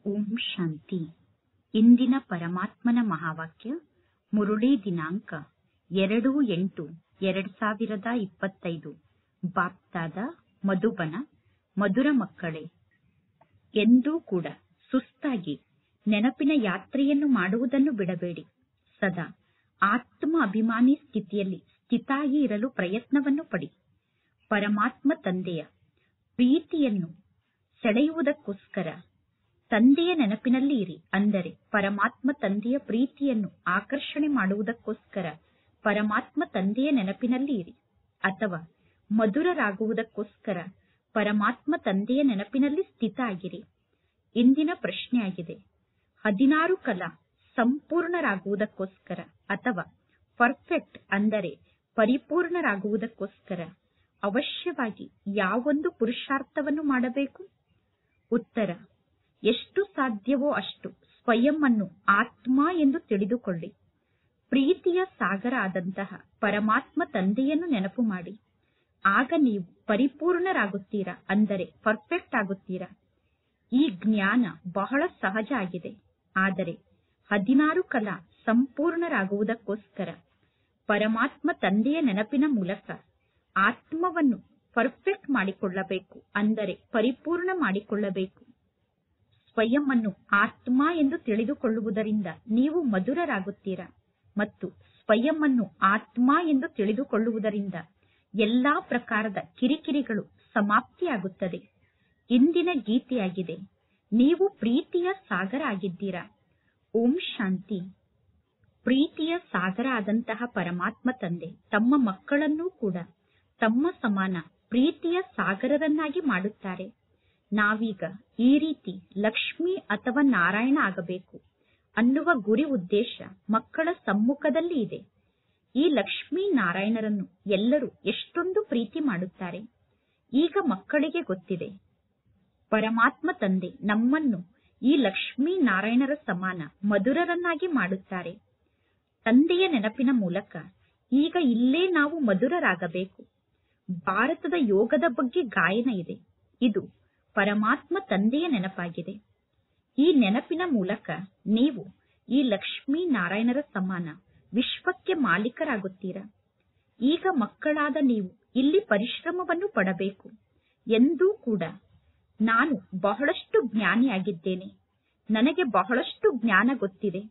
ಓಂ ಶಾಂತಿ. ಇಂದಿನ ಪರಮಾತ್ಮನ ಮಹಾವಾಕ್ಯ ಮುರುಳಿ ದಿನಾಂಕ 2/8/2025. ಬಾಪ್ತಾದ ಮಧುಬನ. ಮಧುರ ಮಕ್ಕಳೇ, ಎಂದೂ ಕೂಡ ಸುಸ್ತಾಗಿ ನೆನಪಿನ ಯಾತ್ರೆಯನ್ನು ಮಾಡುವುದನ್ನು ಬಿಡಬೇಡಿ. ಸದಾ ಆತ್ಮ ಅಭಿಮಾನಿ ಸ್ಥಿತಿಯಲ್ಲಿ ಸ್ಥಿತಾಗಿ ಇರಲು ಪ್ರಯತ್ನವನ್ನು ಪಡಿ. ಪರಮಾತ್ಮ ತಂದೆಯ ಪ್ರೀತಿಯನ್ನು ಸೆಳೆಯುವುದಕ್ಕೋಸ್ಕರ ತಂದೆಯ ನೆನಪಿನಲ್ಲಿ ಇರಿ. ಅಂದರೆ ಪರಮಾತ್ಮ ತಂದೆಯ ಪ್ರೀತಿಯನ್ನು ಆಕರ್ಷಣೆ ಮಾಡುವುದಕ್ಕೋಸ್ಕರ ಪರಮಾತ್ಮ ತಂದೆಯ ನೆನಪಿನಲ್ಲಿ ಇರಿ. ಅಥವಾ ಮಧುರರಾಗುವುದಕ್ಕೋಸ್ಕರ ಪರಮಾತ್ಮ ತಂದೆಯ ನೆನಪಿನಲ್ಲಿ ಸ್ಥಿತ ಆಗಿರಿ. ಇಂದಿನ ಪ್ರಶ್ನೆಯಾಗಿದೆ, 16 ಕಲಾ ಸಂಪೂರ್ಣರಾಗುವುದಕ್ಕೋಸ್ಕರ ಅಥವಾ ಪರ್ಫೆಕ್ಟ್ ಅಂದರೆ ಪರಿಪೂರ್ಣರಾಗುವುದಕ್ಕೋಸ್ಕರ ಅವಶ್ಯವಾಗಿ ಯಾವೊಂದು ಪುರುಷಾರ್ಥವನ್ನು ಮಾಡಬೇಕು? ಉತ್ತರ, ಎಷ್ಟು ಸಾಧ್ಯವೋ ಅಷ್ಟು ಸ್ವಯಂ ಅನ್ನು ಆತ್ಮ ಎಂದು ತಿಳಿದುಕೊಳ್ಳಿ. ಪ್ರೀತಿಯ ಸಾಗರ ಆದಂತಹ ಪರಮಾತ್ಮ ತಂದೆಯನ್ನು ನೆನಪು ಮಾಡಿ. ಆಗ ನೀವು ಪರಿಪೂರ್ಣರಾಗುತ್ತೀರಾ, ಅಂದರೆ ಪರ್ಫೆಕ್ಟ್ ಆಗುತ್ತೀರಾ. ಈ ಜ್ಞಾನ ಬಹಳ ಸಹಜ ಆಗಿದೆ. ಆದರೆ 16 ಕಲಾ ಸಂಪೂರ್ಣರಾಗುವುದಕ್ಕೋಸ್ಕರ ಪರಮಾತ್ಮ ತಂದೆಯ ನೆನಪಿನ ಮೂಲಕ ಆತ್ಮವನ್ನು ಪರ್ಫೆಕ್ಟ್ ಮಾಡಿಕೊಳ್ಳಬೇಕು, ಅಂದರೆ ಪರಿಪೂರ್ಣ ಮಾಡಿಕೊಳ್ಳಬೇಕು. ಸ್ವಯಂ ಅನ್ನು ಆತ್ಮ ಎಂದು ತಿಳಿದುಕೊಳ್ಳುವುದರಿಂದ ನೀವು ಮಧುರರಾಗುತ್ತೀರಾ ಮತ್ತು ಸ್ವಯಂ ಅನ್ನು ಆತ್ಮ ಎಂದು ತಿಳಿದುಕೊಳ್ಳುವುದರಿಂದ ಎಲ್ಲಾ ಪ್ರಕಾರದ ಕಿರಿಕಿರಿಗಳು ಸಮಾಪ್ತಿಯಾಗುತ್ತದೆ. ಇಂದಿನ ಗೀತೆಯಾಗಿದೆ, ನೀವು ಪ್ರೀತಿಯ ಸಾಗರ ಆಗಿದ್ದೀರಾ. ಓಂ ಶಾಂತಿ. ಪ್ರೀತಿಯ ಸಾಗರ ಆದಂತಹ ಪರಮಾತ್ಮ ತಂದೆ ತಮ್ಮ ಮಕ್ಕಳನ್ನೂ ಕೂಡ ತಮ್ಮ ಸಮಾನ ಪ್ರೀತಿಯ ಸಾಗರರನ್ನಾಗಿ ಮಾಡುತ್ತಾರೆ. ನಾವೀಗ ಈ ರೀತಿ ಲಕ್ಷ್ಮಿ ಅಥವಾ ನಾರಾಯಣ ಆಗಬೇಕು ಅನ್ನುವ ಗುರಿ ಉದ್ದೇಶ ಮಕ್ಕಳ ಸಮ್ಮುಖದಲ್ಲಿ ಇದೆ. ಈ ಲಕ್ಷ್ಮೀ ನಾರಾಯಣರನ್ನು ಎಲ್ಲರೂ ಎಷ್ಟೊಂದು ಪ್ರೀತಿ ಮಾಡುತ್ತಾರೆ. ಈಗ ಮಕ್ಕಳಿಗೆ ಗೊತ್ತಿದೆ, ಪರಮಾತ್ಮ ತಂದೆ ನಮ್ಮನ್ನು ಈ ಲಕ್ಷ್ಮೀ ನಾರಾಯಣರ ಸಮಾನ ಮಧುರರನ್ನಾಗಿ ಮಾಡುತ್ತಾರೆ. ತಂದೆಯ ನೆನಪಿನ ಮೂಲಕ ಈಗ ಇಲ್ಲೇ ನಾವು ಮಧುರರಾಗಬೇಕು. ಭಾರತದ ಯೋಗದ ಬಗ್ಗೆ ಗಾಯನ ಇದೆ. ಇದು ಪರಮಾತ್ಮ ತಂದೆಯ ನೆನಪಾಗಿದೆ. ಈ ನೆನಪಿನ ಮೂಲಕ ನೀವು ಈ ಲಕ್ಷ್ಮೀ ನಾರಾಯಣರ ಸಮಾನ ವಿಶ್ವಕ್ಕೆ ಮಾಲೀಕರಾಗುತ್ತೀರಾ. ಈಗ ಮಕ್ಕಳಾದ ನೀವು ಇಲ್ಲಿ ಪರಿಶ್ರಮವನ್ನು ಪಡಬೇಕು. ಎಂದೂ ಕೂಡ ನಾನು ಬಹಳಷ್ಟು ಜ್ಞಾನಿಯಾಗಿದ್ದೇನೆ, ನನಗೆ ಬಹಳಷ್ಟು ಜ್ಞಾನ ಗೊತ್ತಿದೆ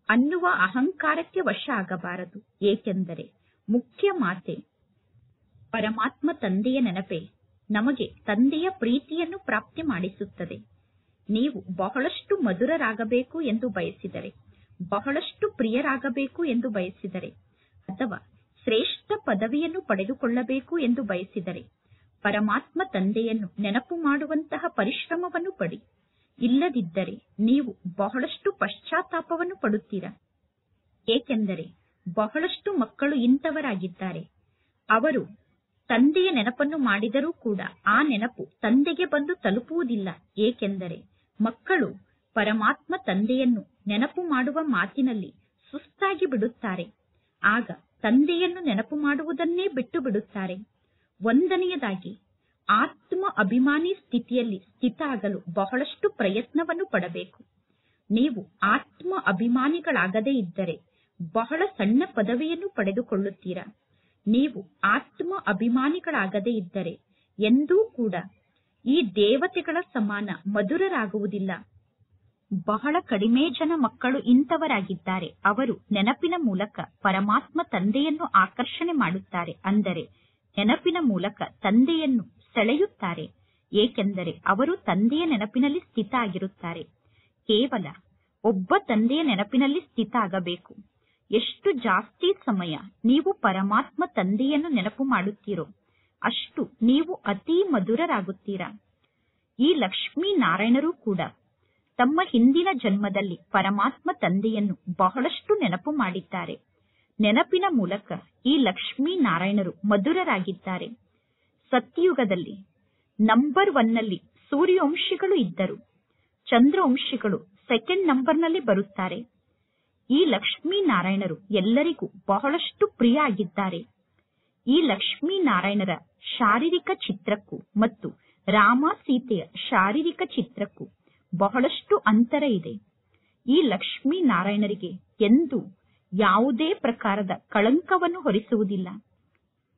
ಅನ್ನುವ ಅಹಂಕಾರಕ್ಕೆ ವಶ ಆಗಬಾರದು. ಏಕೆಂದರೆ ಮುಖ್ಯ ಮಾತೆ ಪರಮಾತ್ಮ ತಂದೆಯ ನೆನಪೇ ನಮಗೆ ತಂದೆಯ ಪ್ರೀತಿಯನ್ನು ಪ್ರಾಪ್ತಿ ಮಾಡಿಸುತ್ತದೆ. ನೀವು ಬಹಳಷ್ಟು ಮಧುರರಾಗಬೇಕು ಎಂದು ಬಯಸಿದರೆ, ಬಹಳಷ್ಟು ಪ್ರಿಯರಾಗಬೇಕು ಎಂದು ಬಯಸಿದರೆ, ಅಥವಾ ಶ್ರೇಷ್ಠ ಪದವಿಯನ್ನು ಪಡೆದುಕೊಳ್ಳಬೇಕು ಎಂದು ಬಯಸಿದರೆ ಪರಮಾತ್ಮ ತಂದೆಯನ್ನು ನೆನಪು ಮಾಡುವಂತಹ ಪರಿಶ್ರಮವನ್ನು ಪಡಿ. ಇಲ್ಲದಿದ್ದರೆ ನೀವು ಬಹಳಷ್ಟು ಪಶ್ಚಾತ್ತಾಪವನ್ನು ಪಡುತ್ತೀರಾ. ಏಕೆಂದರೆ ಬಹಳಷ್ಟು ಮಕ್ಕಳು ಇಂಥವರಾಗಿದ್ದಾರೆ. ಅವರು ತಂದೆಯ ನೆನಪನ್ನು ಮಾಡಿದರೂ ಕೂಡ ಆ ನೆನಪು ತಂದೆಗೆ ಬಂದು ತಲುಪುವುದಿಲ್ಲ. ಏಕೆಂದರೆ ಮಕ್ಕಳು ಪರಮಾತ್ಮ ತಂದೆಯನ್ನು ನೆನಪು ಮಾಡುವ ಮಾತಿನಲ್ಲಿ ಸುಸ್ತಾಗಿ ಬಿಡುತ್ತಾರೆ. ಆಗ ತಂದೆಯನ್ನು ನೆನಪು ಮಾಡುವುದನ್ನೇ ಬಿಟ್ಟು ಬಿಡುತ್ತಾರೆ. ಒಂದನೆಯದಾಗಿ ಆತ್ಮ ಅಭಿಮಾನಿ ಸ್ಥಿತಿಯಲ್ಲಿ ಸ್ಥಿತ ಆಗಲು ಬಹಳಷ್ಟು ಪ್ರಯತ್ನವನ್ನು ಪಡಬೇಕು. ನೀವು ಆತ್ಮ ಅಭಿಮಾನಿಗಳಾಗದೇ ಇದ್ದರೆ ಬಹಳ ಸಣ್ಣ ಪದವಿಯನ್ನು ಪಡೆದುಕೊಳ್ಳುತ್ತೀರಾ. ನೀವು ಆತ್ಮ ಅಭಿಮಾನಿಗಳಾಗದೇ ಇದ್ದರೆ ಎಂದೂ ಕೂಡ ಈ ದೇವತೆಗಳ ಸಮಾನ ಮಧುರರಾಗುವುದಿಲ್ಲ. ಬಹಳ ಕಡಿಮೆ ಜನ ಮಕ್ಕಳು ಇಂಥವರಾಗಿದ್ದಾರೆ. ಅವರು ನೆನಪಿನ ಮೂಲಕ ಪರಮಾತ್ಮ ತಂದೆಯನ್ನು ಆಕರ್ಷಣೆ ಮಾಡುತ್ತಾರೆ, ಅಂದರೆ ನೆನಪಿನ ಮೂಲಕ ತಂದೆಯನ್ನು ಸೆಳೆಯುತ್ತಾರೆ. ಏಕೆಂದರೆ ಅವರು ತಂದೆಯ ನೆನಪಿನಲ್ಲಿ ಸ್ಥಿತ ಆಗಿರುತ್ತಾರೆ. ಕೇವಲ ಒಬ್ಬ ತಂದೆಯ ನೆನಪಿನಲ್ಲಿ ಸ್ಥಿತ ಆಗಬೇಕು. ಎಷ್ಟು ಜಾಸ್ತಿ ಸಮಯ ನೀವು ಪರಮಾತ್ಮ ತಂದೆಯನ್ನು ನೆನಪು ಮಾಡುತ್ತೀರೋ ಅಷ್ಟು ನೀವು ಅತೀ ಮಧುರರಾಗುತ್ತೀರಾ. ಈ ಲಕ್ಷ್ಮೀ ನಾರಾಯಣರು ಕೂಡ ತಮ್ಮ ಹಿಂದಿನ ಜನ್ಮದಲ್ಲಿ ಪರಮಾತ್ಮ ತಂದೆಯನ್ನು ಬಹಳಷ್ಟು ನೆನಪು ಮಾಡಿದ್ದಾರೆ. ನೆನಪಿನ ಮೂಲಕ ಈ ಲಕ್ಷ್ಮೀ ನಾರಾಯಣರು ಮಧುರರಾಗಿದ್ದಾರೆ. ಸತ್ಯಯುಗದಲ್ಲಿ ನಂಬರ್ 1ನಲ್ಲಿ ಸೂರ್ಯವಂಶಿಗಳು ಇದ್ದರು. ಚಂದ್ರವಂಶಿಗಳು ಸೆಕೆಂಡ್ ನಂಬರ್ನಲ್ಲಿ ಬರುತ್ತಾರೆ. ಈ ಲಕ್ಷ್ಮೀ ನಾರಾಯಣರು ಎಲ್ಲರಿಗೂ ಬಹಳಷ್ಟು ಪ್ರಿಯ ಆಗಿದ್ದಾರೆ. ಈ ಲಕ್ಷ್ಮೀ ನಾರಾಯಣರ ಶಾರೀರಿಕ ಚಿತ್ರಕ್ಕೂ ಮತ್ತು ರಾಮ ಸೀತೆಯ ಶಾರೀರಿಕ ಚಿತ್ರಕ್ಕೂ ಬಹಳಷ್ಟು ಅಂತರ ಇದೆ. ಈ ಲಕ್ಷ್ಮೀನಾರಾಯಣರಿಗೆ ಎಂದೂ ಯಾವುದೇ ಪ್ರಕಾರದ ಕಳಂಕವನ್ನು ಹೊರಿಸುವುದಿಲ್ಲ.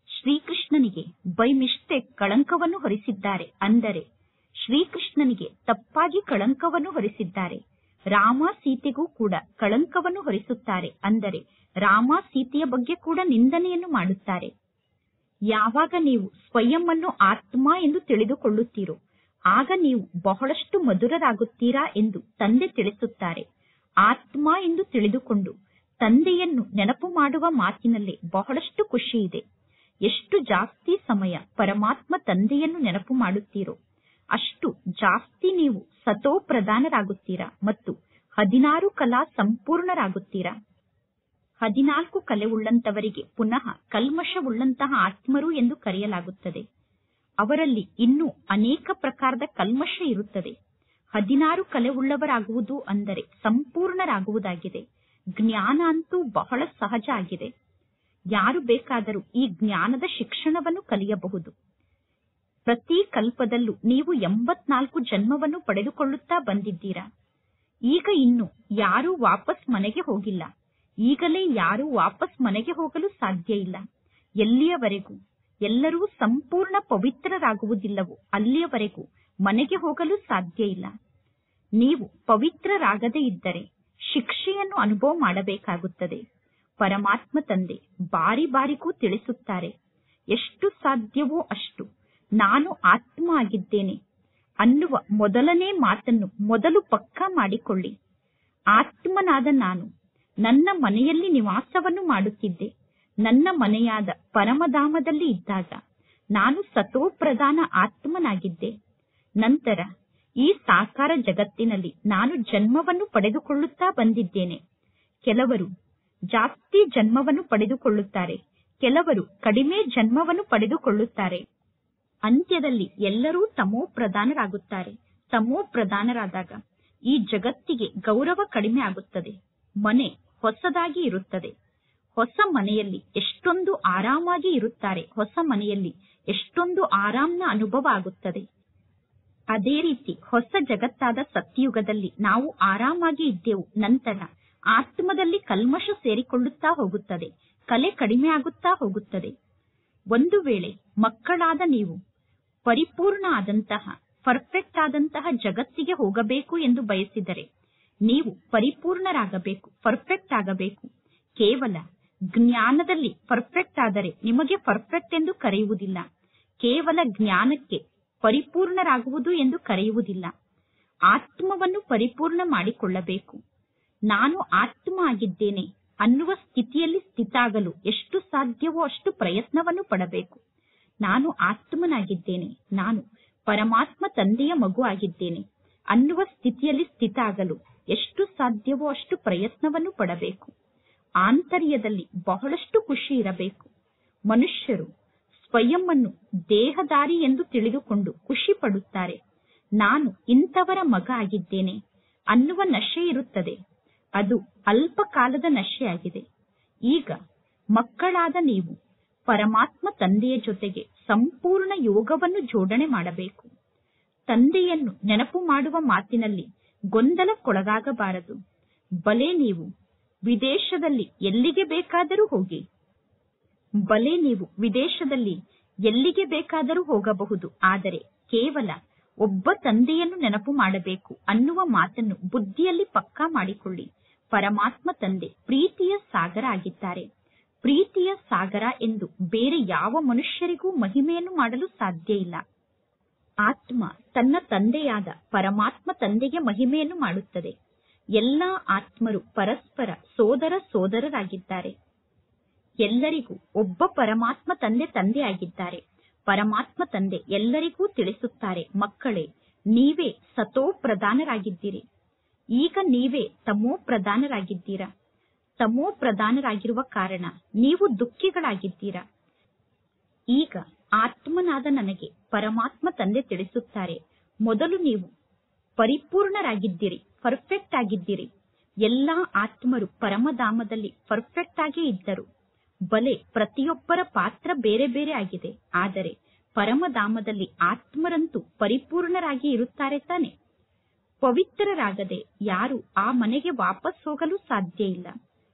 ಶ್ರೀಕೃಷ್ಣನಿಗೆ ಬೈ ಮಿಸ್ಟೇಕ್ ಕಳಂಕವನ್ನು ಹೊರಿಸಿದ್ದಾರೆ ಅಂದರೆ ಶ್ರೀಕೃಷ್ಣನಿಗೆ ತಪ್ಪಾಗಿ ಕಳಂಕವನ್ನು ಹೊರಿಸಿದ್ದಾರೆ. ರಾಮ ಸೀತೆಗೂ ಕೂಡ ಕಳಂಕವನ್ನು ಹೊರಿಸುತ್ತಾರೆ ಅಂದರೆ ರಾಮ ಸೀತೆಯ ಬಗ್ಗೆ ಕೂಡ ನಿಂದನೆಯನ್ನು ಮಾಡುತ್ತಾರೆ. ಯಾವಾಗ ನೀವು ಸ್ವಯಂ ಅನ್ನು ಆತ್ಮ ಎಂದು ತಿಳಿದುಕೊಳ್ಳುತ್ತೀರೋ ಆಗ ನೀವು ಬಹಳಷ್ಟು ಮಧುರರಾಗುತ್ತೀರಾ ಎಂದು ತಂದೆ ತಿಳಿಸುತ್ತಾರೆ. ಆತ್ಮ ಎಂದು ತಿಳಿದುಕೊಂಡು ತಂದೆಯನ್ನು ನೆನಪು ಮಾಡುವ ಮಾತಿನಲ್ಲೇ ಬಹಳಷ್ಟು ಖುಷಿ ಇದೆ. ಎಷ್ಟು ಜಾಸ್ತಿ ಸಮಯ ಪರಮಾತ್ಮ ತಂದೆಯನ್ನು ನೆನಪು ಮಾಡುತ್ತೀರೋ ಅಷ್ಟು ಜಾಸ್ತಿ ನೀವು ಸತೋ ಪ್ರಧಾನರಾಗುತ್ತೀರಾ ಮತ್ತು 16 ಕಲಾ ಸಂಪೂರ್ಣರಾಗುತ್ತೀರಾ. 14 ಕಲೆ ಉಳ್ಳಂತವರಿಗೆ ಪುನಃ ಕಲ್ಮಶವುಳ್ಳಂತಹ ಆತ್ಮರು ಎಂದು ಕರೆಯಲಾಗುತ್ತದೆ. ಅವರಲ್ಲಿ ಇನ್ನೂ ಅನೇಕ ಪ್ರಕಾರದ ಕಲ್ಮಶ ಇರುತ್ತದೆ. 16 ಕಲೆ ಉಳ್ಳವರಾಗುವುದು ಅಂದರೆ ಸಂಪೂರ್ಣರಾಗುವುದಾಗಿದೆ. ಜ್ಞಾನ ಅಂತೂ ಬಹಳ ಸಹಜ ಆಗಿದೆ. ಯಾರು ಬೇಕಾದರೂ ಈ ಜ್ಞಾನದ ಶಿಕ್ಷಣವನ್ನು ಕಲಿಯಬಹುದು. ಪ್ರತಿ ಕಲ್ಪದಲ್ಲೂ ನೀವು 84 ಜನ್ಮವನ್ನು ಪಡೆದುಕೊಳ್ಳುತ್ತಾ ಬಂದಿದ್ದೀರಾ. ಈಗ ಇನ್ನು ಯಾರೂ ವಾಪಸ್ ಮನೆಗೆ ಹೋಗಿಲ್ಲ. ಈಗಲೇ ಯಾರೂ ವಾಪಸ್ ಮನೆಗೆ ಹೋಗಲು ಸಾಧ್ಯ ಇಲ್ಲ. ಎಲ್ಲಿಯವರೆಗೂ ಎಲ್ಲರೂ ಸಂಪೂರ್ಣ ಪವಿತ್ರರಾಗುವುದಿಲ್ಲವೋ ಅಲ್ಲಿಯವರೆಗೂ ಮನೆಗೆ ಹೋಗಲು ಸಾಧ್ಯ ಇಲ್ಲ. ನೀವು ಪವಿತ್ರರಾಗದೇ ಇದ್ದರೆ ಶಿಕ್ಷೆಯನ್ನು ಅನುಭವ ಮಾಡಬೇಕಾಗುತ್ತದೆ. ಪರಮಾತ್ಮ ತಂದೆ ಬಾರಿ ಬಾರಿಗೂ ತಿಳಿಸುತ್ತಾರೆ, ಎಷ್ಟು ಸಾಧ್ಯವೋ ಅಷ್ಟು ನಾನು ಆತ್ಮ ಆಗಿದ್ದೇನೆ ಅನ್ನುವ ಮೊದಲನೇ ಮಾತನ್ನು ಮೊದಲು ಪಕ್ಕಾ ಮಾಡಿಕೊಳ್ಳಿ. ಆತ್ಮನಾದ ನಾನು ನನ್ನ ಮನೆಯಲ್ಲಿ ನಿವಾಸವನ್ನು ಮಾಡುತ್ತಿದ್ದೆ. ನನ್ನ ಮನೆಯಾದ ಪರಮಧಾಮದಲ್ಲಿ ಇದ್ದಾಗ ನಾನು ಸತೋಪ್ರಧಾನ ಆತ್ಮನಾಗಿದ್ದೆ. ನಂತರ ಈ ಸಾಕಾರ ಜಗತ್ತಿನಲ್ಲಿ ನಾನು ಜನ್ಮವನ್ನು ಪಡೆದುಕೊಳ್ಳುತ್ತಾ ಬಂದಿದ್ದೇನೆ. ಕೆಲವರು ಜಾಸ್ತಿ ಜನ್ಮವನ್ನು ಪಡೆದುಕೊಳ್ಳುತ್ತಾರೆ, ಕೆಲವರು ಕಡಿಮೆ ಜನ್ಮವನ್ನು ಪಡೆದುಕೊಳ್ಳುತ್ತಾರೆ. ಅಂತ್ಯದಲ್ಲಿ ಎಲ್ಲರೂ ತಮೋ ಪ್ರಧಾನರಾಗುತ್ತಾರೆ. ತಮೋ ಪ್ರಧಾನರಾದಾಗ ಈ ಜಗತ್ತಿಗೆ ಗೌರವ ಕಡಿಮೆ ಆಗುತ್ತದೆ. ಮನೆ ಹೊಸದಾಗಿ ಇರುತ್ತದೆ. ಹೊಸ ಮನೆಯಲ್ಲಿ ಎಷ್ಟೊಂದು ಆರಾಮಾಗಿ ಇರುತ್ತಾರೆ. ಹೊಸ ಮನೆಯಲ್ಲಿ ಎಷ್ಟೊಂದು ಆರಾಮ್ನ ಅನುಭವ ಆಗುತ್ತದೆ. ಅದೇ ರೀತಿ ಹೊಸ ಜಗತ್ತಾದ ಸತ್ಯಯುಗದಲ್ಲಿ ನಾವು ಆರಾಮಾಗಿ ಇದ್ದೆವು. ನಂತರ ಆತ್ಮದಲ್ಲಿ ಕಲ್ಮಶ ಸೇರಿಕೊಳ್ಳುತ್ತಾ ಹೋಗುತ್ತದೆ. ಕಲೆ ಕಡಿಮೆ ಆಗುತ್ತಾ ಹೋಗುತ್ತದೆ. ಒಂದು ವೇಳೆ ಮಕ್ಕಳಾದ ನೀವು ಪರಿಪೂರ್ಣ ಆದಂತಹ ಪರ್ಫೆಕ್ಟ್ ಆದಂತಹ ಜಗತ್ತಿಗೆ ಹೋಗಬೇಕು ಎಂದು ಬಯಸಿದರೆ ನೀವು ಪರಿಪೂರ್ಣರಾಗಬೇಕು, ಪರ್ಫೆಕ್ಟ್ ಆಗಬೇಕು. ಕೇವಲ ಜ್ಞಾನದಲ್ಲಿ ಪರ್ಫೆಕ್ಟ್ ಆದರೆ ನಿಮಗೆ ಪರ್ಫೆಕ್ಟ್ ಎಂದು ಕರೆಯುವುದಿಲ್ಲ. ಕೇವಲ ಜ್ಞಾನಕ್ಕೆ ಪರಿಪೂರ್ಣರಾಗುವುದು ಎಂದು ಕರೆಯುವುದಿಲ್ಲ. ಆತ್ಮವನ್ನು ಪರಿಪೂರ್ಣ ಮಾಡಿಕೊಳ್ಳಬೇಕು. ನಾನು ಆತ್ಮ ಆಗಿದ್ದೇನೆ ಅನ್ನುವ ಸ್ಥಿತಿಯಲ್ಲಿ ಸ್ಥಿತಾಗಲು ಎಷ್ಟು ಸಾಧ್ಯವೋ ಅಷ್ಟು ಪ್ರಯತ್ನವನ್ನು ಪಡಬೇಕು. ನಾನು ಆತ್ಮನಾಗಿದ್ದೇನೆ, ನಾನು ಪರಮಾತ್ಮ ತಂದೆಯ ಮಗು ಆಗಿದ್ದೇನೆ ಅನ್ನುವ ಸ್ಥಿತಿಯಲ್ಲಿ ಸ್ಥಿತಾಗಲು ಎಷ್ಟು ಸಾಧ್ಯವೋ ಅಷ್ಟು ಪ್ರಯತ್ನವನ್ನು ಪಡಬೇಕು. ಆಂತರ್ಯದಲ್ಲಿ ಬಹಳಷ್ಟು ಖುಷಿ ಇರಬೇಕು. ಮನುಷ್ಯರು ಸ್ವಯಂ ಅನ್ನು ದೇಹದಾರಿ ಎಂದು ತಿಳಿದುಕೊಂಡು ಖುಷಿ ಪಡುತ್ತಾರೆ. ನಾನು ಇಂಥವರ ಮಗ ಆಗಿದ್ದೇನೆ ಅನ್ನುವ ನಶೆ ಇರುತ್ತದೆ. ಅದು ಅಲ್ಪ ಕಾಲದ ನಶೆಯಾಗಿದೆ. ಈಗ ಮಕ್ಕಳಾದ ನೀವು ಪರಮಾತ್ಮ ತಂದೆಯ ಜೊತೆಗೆ ಸಂಪೂರ್ಣ ಯೋಗವನ್ನು ಜೋಡಣೆ ಮಾಡಬೇಕು. ತಂದೆಯನ್ನು ನೆನಪು ಮಾಡುವ ಮಾತಿನಲ್ಲಿ ಗೊಂದಲಕ್ಕೊಳಗಾಗಬಾರದು. ಬಲೆ ನೀವು ವಿದೇಶದಲ್ಲಿ ಎಲ್ಲಿಗೆ ಬೇಕಾದರೂ ಹೋಗಿ, ಬಲೆ ನೀವು ವಿದೇಶದಲ್ಲಿ ಎಲ್ಲಿಗೆ ಬೇಕಾದರೂ ಹೋಗಬಹುದು. ಆದರೆ ಕೇವಲ ಒಬ್ಬ ತಂದೆಯನ್ನು ನೆನಪು ಮಾಡಬೇಕು ಅನ್ನುವ ಮಾತನ್ನು ಬುದ್ಧಿಯಲ್ಲಿ ಪಕ್ಕಾ ಮಾಡಿಕೊಳ್ಳಿ. ಪರಮಾತ್ಮ ತಂದೆ ಪ್ರೀತಿಯ ಸಾಗರ ಆಗಿದ್ದಾರೆ. ಪ್ರೀತಿಯ ಸಾಗರ ಎಂದು ಬೇರೆ ಯಾವ ಮನುಷ್ಯರಿಗೂ ಮಹಿಮೆಯನ್ನು ಮಾಡಲು ಸಾಧ್ಯ ಇಲ್ಲ. ಆತ್ಮ ತನ್ನ ತಂದೆಯಾದ ಪರಮಾತ್ಮ ತಂದೆಗೆ ಮಹಿಮೆಯನ್ನು ಮಾಡುತ್ತದೆ. ಎಲ್ಲಾ ಆತ್ಮರು ಪರಸ್ಪರ ಸೋದರ ಸೋದರರಾಗಿದ್ದಾರೆ. ಎಲ್ಲರಿಗೂ ಒಬ್ಬ ಪರಮಾತ್ಮ ತಂದೆ ಆಗಿದ್ದಾರೆ. ಪರಮಾತ್ಮ ತಂದೆ ಎಲ್ಲರಿಗೂ ತಿಳಿಸುತ್ತಾರೆ, ಮಕ್ಕಳೇ, ನೀವೇ ಸತೋ ಪ್ರಧಾನರಾಗಿದ್ದೀರಿ. ಈಗ ನೀವೇ ತಮೋ ಪ್ರಧಾನರಾಗಿದ್ದೀರಾ. ತಮೋ ಪ್ರಧಾನರಾಗಿರುವ ಕಾರಣ ನೀವು ದುಃಖಿಗಳಾಗಿದ್ದೀರಾ. ಈಗ ಆತ್ಮನಾದ ನನಗೆ ಪರಮಾತ್ಮ ತಂದೆ ತಿಳಿಸುತ್ತಾರೆ, ಮೊದಲು ನೀವು ಪರಿಪೂರ್ಣರಾಗಿದ್ದೀರಿ, ಪರ್ಫೆಕ್ಟ್ ಆಗಿದ್ದೀರಿ. ಎಲ್ಲಾ ಆತ್ಮರು ಪರಮಧಾಮದಲ್ಲಿ ಪರ್ಫೆಕ್ಟ್ ಆಗೇ ಇದ್ದರು. ಬಲೆ ಪ್ರತಿಯೊಬ್ಬರ ಪಾತ್ರ ಬೇರೆ ಬೇರೆ ಆಗಿದೆ. ಆದರೆ ಪರಮಧಾಮದಲ್ಲಿ ಆತ್ಮರಂತೂ ಪರಿಪೂರ್ಣರಾಗಿ ಇರುತ್ತಾರೆ ತಾನೆ. ಪವಿತ್ರರಾಗದೆ ಯಾರು ಆ ಮನೆಗೆ ವಾಪಸ್ ಹೋಗಲು ಸಾಧ್ಯ ಇಲ್ಲ.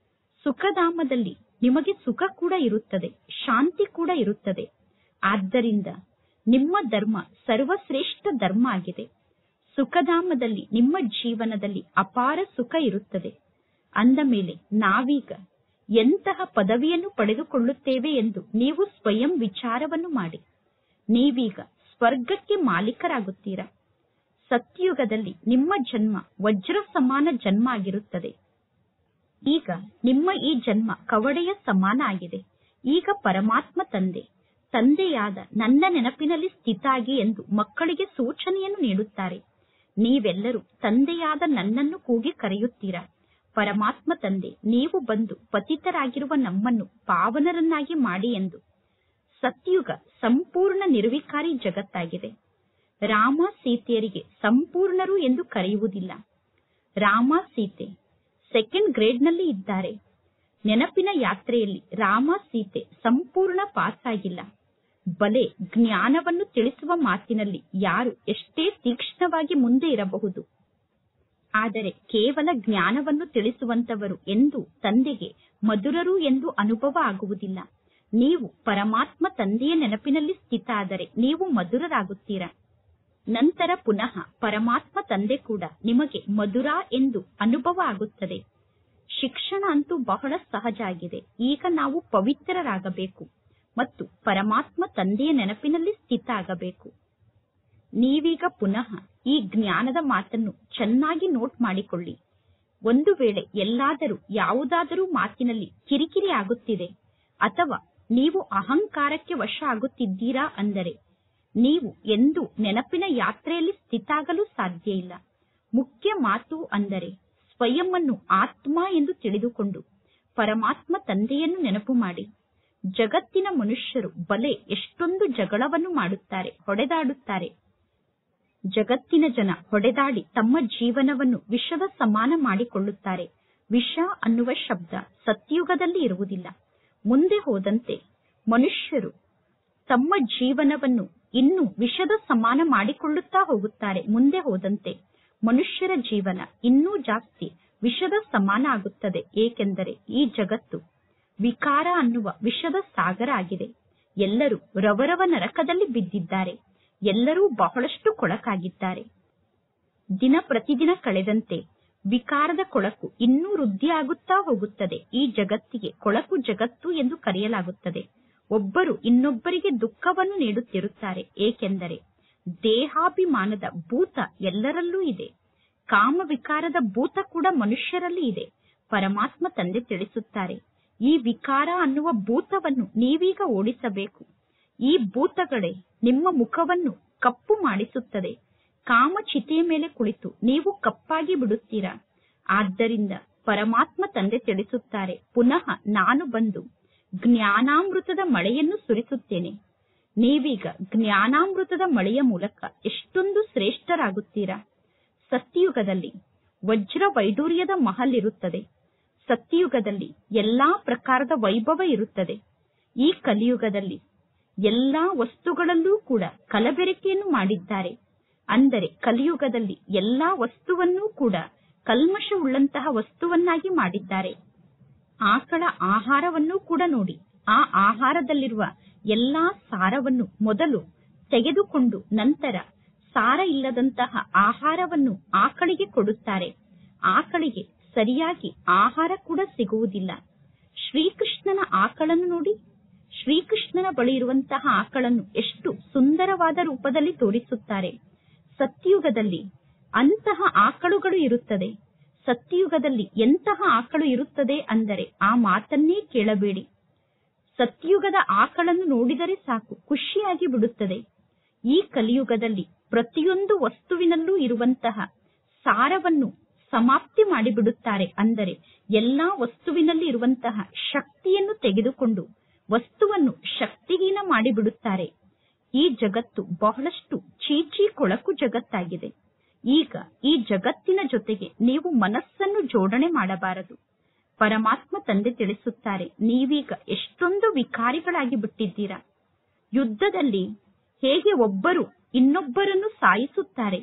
ಸುಖಧಾಮದಲ್ಲಿ ನಿಮಗೆ ಸುಖ ಕೂಡ ಇರುತ್ತದೆ, ಶಾಂತಿ ಕೂಡ ಇರುತ್ತದೆ. ಆದ್ದರಿಂದ ನಿಮ್ಮ ಧರ್ಮ ಸರ್ವಶ್ರೇಷ್ಠ ಧರ್ಮ ಆಗಿದೆ. ಸುಖಧಾಮದಲ್ಲಿ ನಿಮ್ಮ ಜೀವನದಲ್ಲಿ ಅಪಾರ ಸುಖ ಇರುತ್ತದೆ. ಅಂದ ಮೇಲೆ ನಾವೀಗ ಎಂತಹ ಪದವಿಯನ್ನು ಪಡೆದುಕೊಳ್ಳುತ್ತೇವೆ ಎಂದು ನೀವು ಸ್ವಯಂ ವಿಚಾರವನ್ನು ಮಾಡಿ. ನೀವೀಗ ಸ್ವರ್ಗಕ್ಕೆ ಮಾಲೀಕರಾಗುತ್ತೀರಾ. ಸತ್ಯುಗದಲ್ಲಿ ನಿಮ್ಮ ಜನ್ಮ ವಜ್ರ ಸಮಾನ ಜನ್ಮ ಆಗಿರುತ್ತದೆ. ಈಗ ನಿಮ್ಮ ಈ ಜನ್ಮ ಕವಡೆಯ ಸಮಾನ ಆಗಿದೆ. ಈಗ ಪರಮಾತ್ಮ ತಂದೆಯಾದ ನನ್ನ ನೆನಪಿನಲ್ಲಿ ಸ್ಥಿತಾಗಿ ಎಂದು ಮಕ್ಕಳಿಗೆ ಸೂಚನೆಯನ್ನು ನೀಡುತ್ತಾರೆ. ನೀವೆಲ್ಲರೂ ತಂದೆಯಾದ ನನ್ನನ್ನು ಕೂಗಿ ಕರೆಯುತ್ತೀರಾ. ಪರಮಾತ್ಮ ತಂದೆ, ನೀವು ಬಂದು ಪತಿತರಾಗಿರುವ ನಮ್ಮನ್ನು ಪಾವನರನ್ನಾಗಿ ಮಾಡಿ ಎಂದು. ಸತ್ಯುಗ ಸಂಪೂರ್ಣ ನಿರ್ವಿಕಾರಿ ಜಗತ್ತಾಗಿದೆ. ರಾಮ ಸೀತೆಯರಿಗೆ ಸಂಪೂರ್ಣರು ಎಂದು ಕರೆಯುವುದಿಲ್ಲ. ರಾಮ ಸೀತೆ ಸೆಕೆಂಡ್ ಗ್ರೇಡ್ನಲ್ಲಿ ಇದ್ದಾರೆ. ನೆನಪಿನ ಯಾತ್ರೆಯಲ್ಲಿ ರಾಮ ಸೀತೆ ಸಂಪೂರ್ಣ ಪಾಸ್ ಆಗಿಲ್ಲ. ಬಲೆ ಜ್ಞಾನವನ್ನು ತಿಳಿಸುವ ಮಾತಿನಲ್ಲಿ ಯಾರು ಎಷ್ಟೇ ತೀಕ್ಷ್ಣವಾಗಿ ಮುಂದೆ ಇರಬಹುದು, ಆದರೆ ಕೇವಲ ಜ್ಞಾನವನ್ನು ತಿಳಿಸುವಂತವರು ಎಂದು ತಂದೆಗೆ ಮಧುರರು ಎಂದು ಅನುಭವ ಆಗುವುದಿಲ್ಲ. ನೀವು ಪರಮಾತ್ಮ ತಂದೆಯ ನೆನಪಿನಲ್ಲಿ ಸ್ಥಿತ ಆದರೆ ನೀವು ಮಧುರರಾಗುತ್ತೀರಾ. ನಂತರ ಪುನಃ ಪರಮಾತ್ಮ ತಂದೆ ಕೂಡ ನಿಮಗೆ ಮಧುರ ಎಂದು ಅನುಭವ ಆಗುತ್ತದೆ. ಶಿಕ್ಷಣ ಅಂತೂ ಬಹಳ ಸಹಜ ಆಗಿದೆ. ಈಗ ನಾವು ಪವಿತ್ರರಾಗಬೇಕು ಮತ್ತು ಪರಮಾತ್ಮ ತಂದೆಯ ನೆನಪಿನಲ್ಲಿ ಸ್ಥಿತ ಆಗಬೇಕು. ನೀವೀಗ ಪುನಃ ಈ ಜ್ಞಾನದ ಮಾತನ್ನು ಚೆನ್ನಾಗಿ ನೋಟ್ ಮಾಡಿಕೊಳ್ಳಿ. ಒಂದು ವೇಳೆ ಎಲ್ಲಾದರೂ ಯಾವುದಾದರೂ ಮಾತಿನಲ್ಲಿ ಕಿರಿಕಿರಿ ಆಗುತ್ತಿದೆ ಅಥವಾ ನೀವು ಅಹಂಕಾರಕ್ಕೆ ವಶ ಆಗುತ್ತಿದ್ದೀರಾ ಅಂದರೆ ನೀವು ಎಂದೂ ನೆನಪಿನ ಯಾತ್ರೆಯಲ್ಲಿ ಸ್ಥಿತಾಗಲು ಸಾಧ್ಯ ಇಲ್ಲ. ಮುಖ್ಯ ಮಾತು ಅಂದರೆ ಸ್ವಯಂವನ್ನು ಆತ್ಮ ಎಂದು ತಿಳಿದುಕೊಂಡು ಪರಮಾತ್ಮ ತಂದೆಯನ್ನು ನೆನಪು ಮಾಡಿ. ಜಗತ್ತಿನ ಮನುಷ್ಯರು ಬಲೆ ಎಷ್ಟೊಂದು ಜಗಳವನ್ನು ಮಾಡುತ್ತಾರೆ, ಹೊಡೆದಾಡುತ್ತಾರೆ. ಜಗತ್ತಿನ ಜನ ಹೊಡೆದಾಡಿ ತಮ್ಮ ಜೀವನವನ್ನು ವಿಷದ ಸಮಾನ ಮಾಡಿಕೊಳ್ಳುತ್ತಾರೆ. ವಿಷ ಅನ್ನುವ ಶಬ್ದ ಸತ್ಯುಗದಲ್ಲಿ ಇರುವುದಿಲ್ಲ. ಮುಂದೆ ಹೋದಂತೆ ಮನುಷ್ಯರು ತಮ್ಮ ಜೀವನವನ್ನು ಇನ್ನೂ ವಿಷದ ಸಮಾನ ಮಾಡಿಕೊಳ್ಳುತ್ತಾ ಹೋಗುತ್ತಾರೆ. ಮುಂದೆ ಹೋದಂತೆ ಮನುಷ್ಯರ ಜೀವನ ಇನ್ನೂ ಜಾಸ್ತಿ ವಿಷದ ಸಮಾನ ಆಗುತ್ತದೆ. ಏಕೆಂದರೆ ಈ ಜಗತ್ತು ವಿಕಾರ ಅನ್ನುವ ವಿಷದ ಸಾಗರ ಆಗಿದೆ. ಎಲ್ಲರೂ ರವರವ ನರಕದಲ್ಲಿ ಬಿದ್ದಿದ್ದಾರೆ. ಎಲ್ಲರೂ ಬಹಳಷ್ಟು ಕೊಳಕಾಗಿದ್ದಾರೆ. ದಿನ ಪ್ರತಿದಿನ ಕಳೆದಂತೆ ವಿಕಾರದ ಕೊಳಕು ಇನ್ನೂ ವೃದ್ಧಿಯಾಗುತ್ತಾ ಹೋಗುತ್ತದೆ. ಈ ಜಗತ್ತಿಗೆ ಕೊಳಕು ಜಗತ್ತು ಎಂದು ಕರೆಯಲಾಗುತ್ತದೆ. ಒಬ್ಬರು ಇನ್ನೊಬ್ಬರಿಗೆ ದುಃಖವನ್ನು ನೀಡುತ್ತಿರುತ್ತಾರೆ. ಏಕೆಂದರೆ ದೇಹಾಭಿಮಾನದ ಭೂತ ಎಲ್ಲರಲ್ಲೂ ಇದೆ. ಕಾಮ ವಿಕಾರದ ಭೂತ ಕೂಡ ಮನುಷ್ಯರಲ್ಲಿ ಇದೆ. ಪರಮಾತ್ಮ ತಂದೆ ತಿಳಿಸುತ್ತಾರೆ, ಈ ವಿಕಾರ ಅನ್ನುವ ಭೂತವನ್ನು ನೀವೀಗ ಓಡಿಸಬೇಕು. ಈ ಭೂತಗಳೇ ನಿಮ್ಮ ಮುಖವನ್ನು ಕಪ್ಪು ಮಾಡಿಸುತ್ತದೆ. ಕಾಮಚಿತೆಯ ಮೇಲೆ ಕುಳಿತು ನೀವು ಕಪ್ಪಾಗಿ ಬಿಡುತ್ತೀರಾ. ಆದ್ದರಿಂದ ಪರಮಾತ್ಮ ತಂದೆ ತಿಳಿಸುತ್ತಾರೆ, ಪುನಃ ನಾನು ಬಂದು ಜ್ಞಾನಾಮೃತದ ಮಳೆಯನ್ನು ಸುರಿಸುತ್ತೇನೆ. ನೀವೀಗ ಜ್ಞಾನಾಮೃತದ ಮಳೆಯ ಮೂಲಕ ಎಷ್ಟೊಂದು ಶ್ರೇಷ್ಠರಾಗುತ್ತೀರಾ. ಸತ್ಯಯುಗದಲ್ಲಿ ವಜ್ರ ವೈಡೂರ್ಯದ ಮಹಲ್ ಇರುತ್ತದೆ. ಸತ್ಯಯುಗದಲ್ಲಿ ಎಲ್ಲಾ ಪ್ರಕಾರದ ವೈಭವ ಇರುತ್ತದೆ. ಈ ಕಲಿಯುಗದಲ್ಲಿ ಎಲ್ಲಾ ವಸ್ತುಗಳಲ್ಲೂ ಕೂಡ ಕಲಬೆರಕೆಯನ್ನು ಮಾಡಿದ್ದಾರೆ. ಅಂದರೆ ಕಲಿಯುಗದಲ್ಲಿ ಎಲ್ಲಾ ವಸ್ತುವನ್ನೂ ಕೂಡ ಕಲ್ಮಶವುಳ್ಳಂತಹ ವಸ್ತುವನ್ನಾಗಿ ಮಾಡಿದ್ದಾರೆ. ಆಕಳ ಆಹಾರವನ್ನೂ ಕೂಡ ನೋಡಿ. ಆ ಆಹಾರದಲ್ಲಿರುವ ಎಲ್ಲಾ ಸಾರವನ್ನು ಮೊದಲು ತೆಗೆದುಕೊಂಡು ನಂತರ ಸಾರ ಇಲ್ಲದಂತಹ ಆಹಾರವನ್ನು ಆಕಳಿಗೆ ಕೊಡುತ್ತಾರೆ. ಆಕಳಿಗೆ ಸರಿಯಾಗಿ ಆಹಾರ ಕೂಡ ಸಿಗುವುದಿಲ್ಲ. ಶ್ರೀಕೃಷ್ಣನ ಆಕಳನ್ನು ನೋಡಿ. ಶ್ರೀಕೃಷ್ಣನ ಬಳಿ ಇರುವಂತಹ ಆಕಳನ್ನು ಎಷ್ಟು ಸುಂದರವಾದ ರೂಪದಲ್ಲಿ ತೋರಿಸುತ್ತಾರೆ. ಸತ್ಯಯುಗದಲ್ಲಿ ಅಂತಹ ಆಕಳುಗಳು ಇರುತ್ತದೆ. ಸತ್ಯಯುಗದಲ್ಲಿ ಎಂತಹ ಆಕಳು ಇರುತ್ತದೆ ಅಂದರೆ ಆ ಮಾತನ್ನೇ ಕೇಳಬೇಡಿ. ಸತ್ಯಯುಗದ ಆಕಳನ್ನು ನೋಡಿದರೆ ಸಾಕು, ಖುಷಿಯಾಗಿ ಬಿಡುತ್ತದೆ. ಈ ಕಲಿಯುಗದಲ್ಲಿ ಪ್ರತಿಯೊಂದು ವಸ್ತುವಿನಲ್ಲೂ ಇರುವಂತಹ ಸಾರವನ್ನು ಸಮಾಪ್ತಿ ಮಾಡಿಬಿಡುತ್ತಾರೆ. ಅಂದರೆ ಎಲ್ಲಾ ವಸ್ತುವಿನಲ್ಲಿ ಇರುವಂತಹ ಶಕ್ತಿಯನ್ನು ತೆಗೆದುಕೊಂಡು ವಸ್ತುವನ್ನು ಶಕ್ತಿಹೀನ ಮಾಡಿಬಿಡುತ್ತಾರೆ. ಈ ಜಗತ್ತು ಬಹಳಷ್ಟು ಚೀಚಿ ಕೊಳಕು ಜಗತ್ತಾಗಿದೆ. ಈಗ ಈ ಜಗತ್ತಿನ ಜೊತೆಗೆ ನೀವು ಮನಸ್ಸನ್ನು ಜೋಡಣೆ ಮಾಡಬಾರದು. ಪರಮಾತ್ಮ ತಂದೆ ತಿಳಿಸುತ್ತಾರೆ, ನೀವೀಗ ಎಷ್ಟೊಂದು ವಿಕಾರಿಗಳಾಗಿ ಬಿಟ್ಟಿದ್ದೀರಾ. ಯುದ್ಧದಲ್ಲಿ ಹೇಗೆ ಒಬ್ಬರು ಇನ್ನೊಬ್ಬರನ್ನು ಸಾಯಿಸುತ್ತಾರೆ,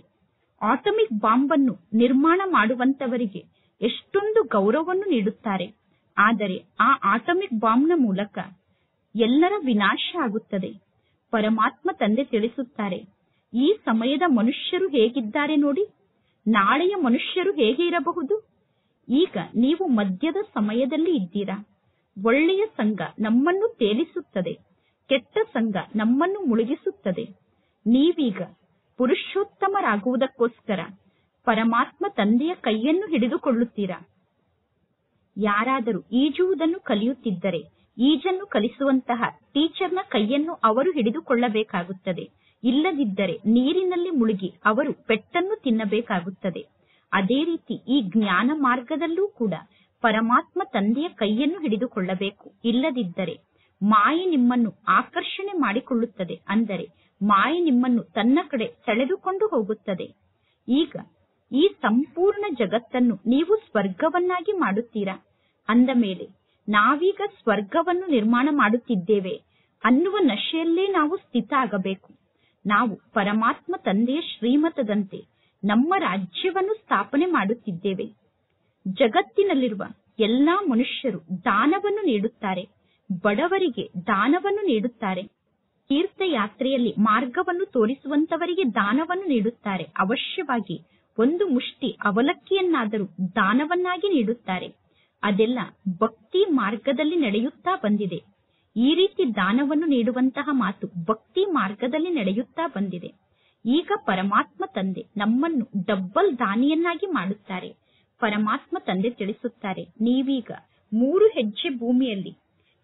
ಆಟಮಿಕ್ ಬಾಂಬ್ ಅನ್ನು ನಿರ್ಮಾಣ ಮಾಡುವಂತವರಿಗೆ ಎಷ್ಟೊಂದು ಗೌರವವನ್ನು ನೀಡುತ್ತಾರೆ. ಆದರೆ ಆ ಆಟಮಿಕ್ ಬಾಂಬ್ನ ಮೂಲಕ ಎಲ್ಲರ ವಿನಾಶ ಆಗುತ್ತದೆ. ಪರಮಾತ್ಮ ತಂದೆ ತಿಳಿಸುತ್ತಾರೆ, ಈ ಸಮಯದ ಮನುಷ್ಯರು ಹೇಗಿದ್ದಾರೆ ನೋಡಿ, ನಾಳೆಯ ಮನುಷ್ಯರು ಹೇಗೆ ಇರಬಹುದು. ಈಗ ನೀವು ಮಧ್ಯದ ಸಮಯದಲ್ಲಿ ಇದ್ದೀರಾ. ಒಳ್ಳೆಯ ಸಂಘ ನಮ್ಮನ್ನು ತೇಲಿಸುತ್ತದೆ, ಕೆಟ್ಟ ಸಂಘ ನಮ್ಮನ್ನು ಮುಳುಗಿಸುತ್ತದೆ. ನೀವೀಗ ಪುರುಷೋತ್ತಮರಾಗುವುದಕ್ಕೋಸ್ಕರ ಪರಮಾತ್ಮ ತಂದೆಯ ಕೈಯನ್ನು ಹಿಡಿದುಕೊಳ್ಳುತ್ತೀರಾ. ಯಾರಾದರೂ ಈಜುವುದನ್ನು ಕಲಿಯುತ್ತಿದ್ದರೆ ಈಜನ್ನು ಕಲಿಸುವಂತಹ ಟೀಚರ್ನ ಕೈಯನ್ನು ಅವರು ಹಿಡಿದುಕೊಳ್ಳಬೇಕಾಗುತ್ತದೆ. ಇಲ್ಲದಿದ್ದರೆ ನೀರಿನಲ್ಲಿ ಮುಳುಗಿ ಅವರು ಪೆಟ್ಟನ್ನು ತಿನ್ನಬೇಕಾಗುತ್ತದೆ. ಅದೇ ರೀತಿ ಈ ಜ್ಞಾನ ಮಾರ್ಗದಲ್ಲೂ ಕೂಡ ಪರಮಾತ್ಮ ತಂದೆಯ ಕೈಯನ್ನು ಹಿಡಿದುಕೊಳ್ಳಬೇಕು. ಇಲ್ಲದಿದ್ದರೆ ಮಾಯೆ ನಿಮ್ಮನ್ನು ಆಕರ್ಷಣೆ ಮಾಡಿಕೊಳ್ಳುತ್ತದೆ. ಅಂದರೆ ಮಾಯೆ ನಿಮ್ಮನ್ನು ತನ್ನ ಕಡೆ ಸೆಳೆದುಕೊಂಡು ಹೋಗುತ್ತದೆ. ಈಗ ಈ ಸಂಪೂರ್ಣ ಜಗತ್ತನ್ನು ನೀವು ಸ್ವರ್ಗವನ್ನಾಗಿ ಮಾಡುತ್ತೀರಾ. ಅಂದ ಮೇಲೆ ನಾವೀಗ ಸ್ವರ್ಗವನ್ನು ನಿರ್ಮಾಣ ಮಾಡುತ್ತಿದ್ದೇವೆ ಅನ್ನುವ ನಶೆಯಲ್ಲೇ ನಾವು ಸ್ಥಿತ ಆಗಬೇಕು. ನಾವು ಪರಮಾತ್ಮ ತಂದೆಯ ಶ್ರೀಮತದಂತೆ ನಮ್ಮ ರಾಜ್ಯವನ್ನು ಸ್ಥಾಪನೆ ಮಾಡುತ್ತಿದ್ದೇವೆ. ಜಗತ್ತಿನಲ್ಲಿರುವ ಎಲ್ಲಾ ಮನುಷ್ಯರು ದಾನವನ್ನು ನೀಡುತ್ತಾರೆ, ಬಡವರಿಗೆ ದಾನವನ್ನು ನೀಡುತ್ತಾರೆ. ತೀರ್ಥಯಾತ್ರೆಯಲ್ಲಿ ಮಾರ್ಗವನ್ನು ತೋರಿಸುವಂತವರಿಗೆ ದಾನವನ್ನು ನೀಡುತ್ತಾರೆ. ಅವಶ್ಯವಾಗಿ ಒಂದು ಮುಷ್ಟಿ ಅವಲಕ್ಕಿಯನ್ನಾದರೂ ದಾನವನ್ನಾಗಿ ನೀಡುತ್ತಾರೆ. ಅದೆಲ್ಲ ಭಕ್ತಿ ಮಾರ್ಗದಲ್ಲಿ ನಡೆಯುತ್ತಾ ಬಂದಿದೆ. ಈ ರೀತಿ ದಾನವನ್ನು ನೀಡುವಂತಹ ಮಾತು ಭಕ್ತಿ ಮಾರ್ಗದಲ್ಲಿ ನಡೆಯುತ್ತಾ ಬಂದಿದೆ. ಈಗ ಪರಮಾತ್ಮ ತಂದೆ ನಮ್ಮನ್ನು ಡಬ್ಬಲ್ ದಾನಿಯನ್ನಾಗಿ ಮಾಡುತ್ತಾರೆ. ಪರಮಾತ್ಮ ತಂದೆ ತಿಳಿಸುತ್ತಾರೆ, ನೀವೀಗ 3 ಹೆಜ್ಜೆ ಭೂಮಿಯಲ್ಲಿ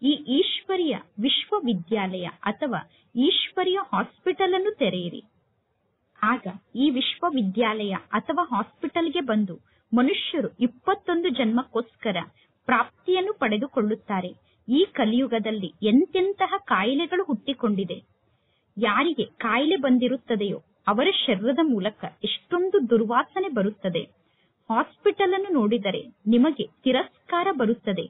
ಈ ಈಶ್ವರಿಯ ವಿಶ್ವವಿದ್ಯಾಲಯ ಅಥವಾ ಈಶ್ವರಿಯ ಹಾಸ್ಪಿಟಲ್ ಅನ್ನು ತೆರೆಯಿರಿ. ಆಗ ಈ ವಿಶ್ವವಿದ್ಯಾಲಯ ಅಥವಾ ಹಾಸ್ಪಿಟಲ್ಗೆ ಬಂದು ಮನುಷ್ಯರು 21 ಜನ್ಮಕ್ಕೋಸ್ಕರ ಪ್ರಾಪ್ತಿಯನ್ನು ಪಡೆದುಕೊಳ್ಳುತ್ತಾರೆ. ಈ ಕಲಿಯುಗದಲ್ಲಿ ಎಂತೆಂತಹ ಕಾಯಿಲೆಗಳು ಹುಟ್ಟಿಕೊಂಡಿದೆ. ಯಾರಿಗೆ ಕಾಯಿಲೆ ಬಂದಿರುತ್ತದೆಯೋ ಅವರ ಶರೀರದ ಮೂಲಕ ಎಷ್ಟೊಂದು ದುರ್ವಾಸನೆ ಬರುತ್ತದೆ. ಹಾಸ್ಪಿಟಲ್ ಅನ್ನು ನೋಡಿದರೆ ನಿಮಗೆ ತಿರಸ್ಕಾರ ಬರುತ್ತದೆ.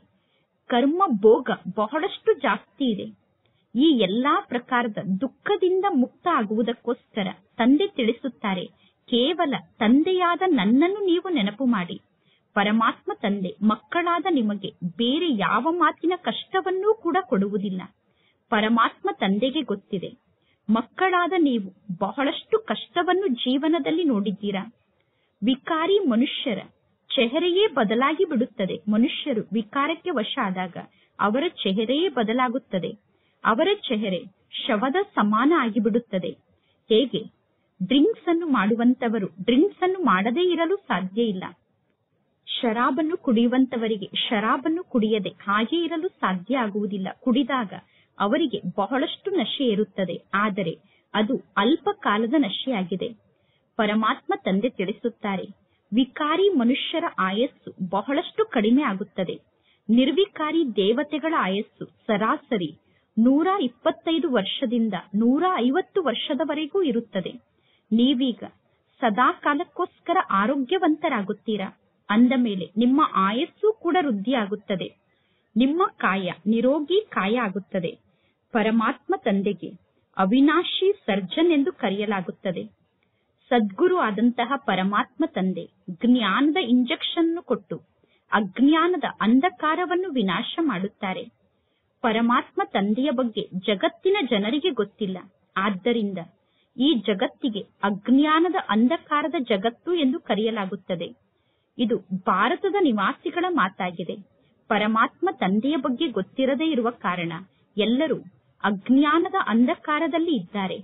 ಕರ್ಮ ಭೋಗ ಬಹಳಷ್ಟು ಜಾಸ್ತಿ ಇದೆ. ಈ ಎಲ್ಲಾ ಪ್ರಕಾರದ ದುಃಖದಿಂದ ಮುಕ್ತ ಆಗುವುದಕ್ಕೋಸ್ಕರ ತಂದೆ ತಿಳಿಸುತ್ತಾರೆ, ಕೇವಲ ತಂದೆಯಾದ ನನ್ನನ್ನು ನೀವು ನೆನಪು ಮಾಡಿ. ಪರಮಾತ್ಮ ತಂದೆ ಮಕ್ಕಳಾದ ನಿಮಗೆ ಬೇರೆ ಯಾವ ಮಾತಿನ ಕಷ್ಟವನ್ನೂ ಕೂಡ ಕೊಡುವುದಿಲ್ಲ. ಪರಮಾತ್ಮ ತಂದೆಗೆ ಗೊತ್ತಿದೆ, ಮಕ್ಕಳಾದ ನೀವು ಬಹಳಷ್ಟು ಕಷ್ಟವನ್ನು ಜೀವನದಲ್ಲಿ ನೋಡಿದ್ದೀರಾ. ವಿಕಾರಿ ಮನುಷ್ಯರ ಚೆಹರೆಯೇ ಬದಲಾಗಿ ಬಿಡುತ್ತದೆ. ಮನುಷ್ಯರು ವಿಕಾರಕ್ಕೆ ವಶ ಆದಾಗ ಅವರ ಚೆಹರೆಯೇ ಬದಲಾಗುತ್ತದೆ. ಅವರ ಚೆಹರೆ ಶವದ ಸಮಾನ ಆಗಿಬಿಡುತ್ತದೆ. ಹೇಗೆ ಡ್ರಿಂಕ್ಸ್ ಅನ್ನು ಮಾಡುವಂತವರು ಡ್ರಿಂಕ್ಸ್ ಅನ್ನು ಮಾಡದೇ ಇರಲು ಸಾಧ್ಯ ಇಲ್ಲ. ಶರಾಬನ್ನು ಕುಡಿಯುವಂತವರಿಗೆ ಶರಾಬನ್ನು ಕುಡಿಯದೆ ಹಾಗೆ ಇರಲು ಸಾಧ್ಯ ಆಗುವುದಿಲ್ಲ. ಕುಡಿದಾಗ ಅವರಿಗೆ ಬಹಳಷ್ಟು ನಶೆ ಇರುತ್ತದೆ. ಆದರೆ ಅದು ಅಲ್ಪ ಕಾಲದ ನಶೆಯಾಗಿದೆ. ಪರಮಾತ್ಮ ತಂದೆ ತಿಳಿಸುತ್ತಾರೆ, ವಿಕಾರಿ ಮನುಷ್ಯರ ಆಯಸ್ಸು ಬಹಳಷ್ಟು ಕಡಿಮೆ ಆಗುತ್ತದೆ. ನಿರ್ವಿಕಾರಿ ದೇವತೆಗಳ ಆಯಸ್ಸು ಸರಾಸರಿ 125 ವರ್ಷದಿಂದ 150 ವರ್ಷದವರೆಗೂ ಇರುತ್ತದೆ. ನೀವೀಗ ಸದಾ ಕಾಲಕ್ಕೋಸ್ಕರ ಆರೋಗ್ಯವಂತರಾಗುತ್ತೀರಾ. ಅಂದ ಮೇಲೆ ನಿಮ್ಮ ಆಯಸ್ಸು ಕೂಡ ವೃದ್ಧಿಯಾಗುತ್ತದೆ. ನಿಮ್ಮ ಕಾಯ ನಿರೋಗಿ ಕಾಯ ಆಗುತ್ತದೆ. ಪರಮಾತ್ಮ ತಂದೆಗೆ ಅವಿನಾಶಿ ಸರ್ಜನ್ ಎಂದು ಕರೆಯಲಾಗುತ್ತದೆ. ಸದ್ಗುರು ಆದಂತಹ ಪರಮಾತ್ಮ ತಂದೆ ಜ್ಞಾನದ ಇಂಜೆಕ್ಷನ್ ಕೊಟ್ಟು ಅಜ್ಞಾನದ ಅಂಧಕಾರವನ್ನು ವಿನಾಶ ಮಾಡುತ್ತಾರೆ. ಪರಮಾತ್ಮ ತಂದೆಯ ಬಗ್ಗೆ ಜಗತ್ತಿನ ಜನರಿಗೆ ಗೊತ್ತಿಲ್ಲ. ಆದ್ದರಿಂದ ಈ ಜಗತ್ತಿಗೆ ಅಜ್ಞಾನದ ಅಂಧಕಾರದ ಜಗತ್ತು ಎಂದು ಕರೆಯಲಾಗುತ್ತದೆ. ಇದು ಭಾರತದ ನಿವಾಸಿಗಳ ಮಾತಾಗಿದೆ. ಪರಮಾತ್ಮ ತಂದೆಯ ಬಗ್ಗೆ ಗೊತ್ತಿರದೇ ಇರುವ ಕಾರಣ ಎಲ್ಲರೂ ಅಜ್ಞಾನದ ಅಂಧಕಾರದಲ್ಲಿ ಇದ್ದಾರೆ.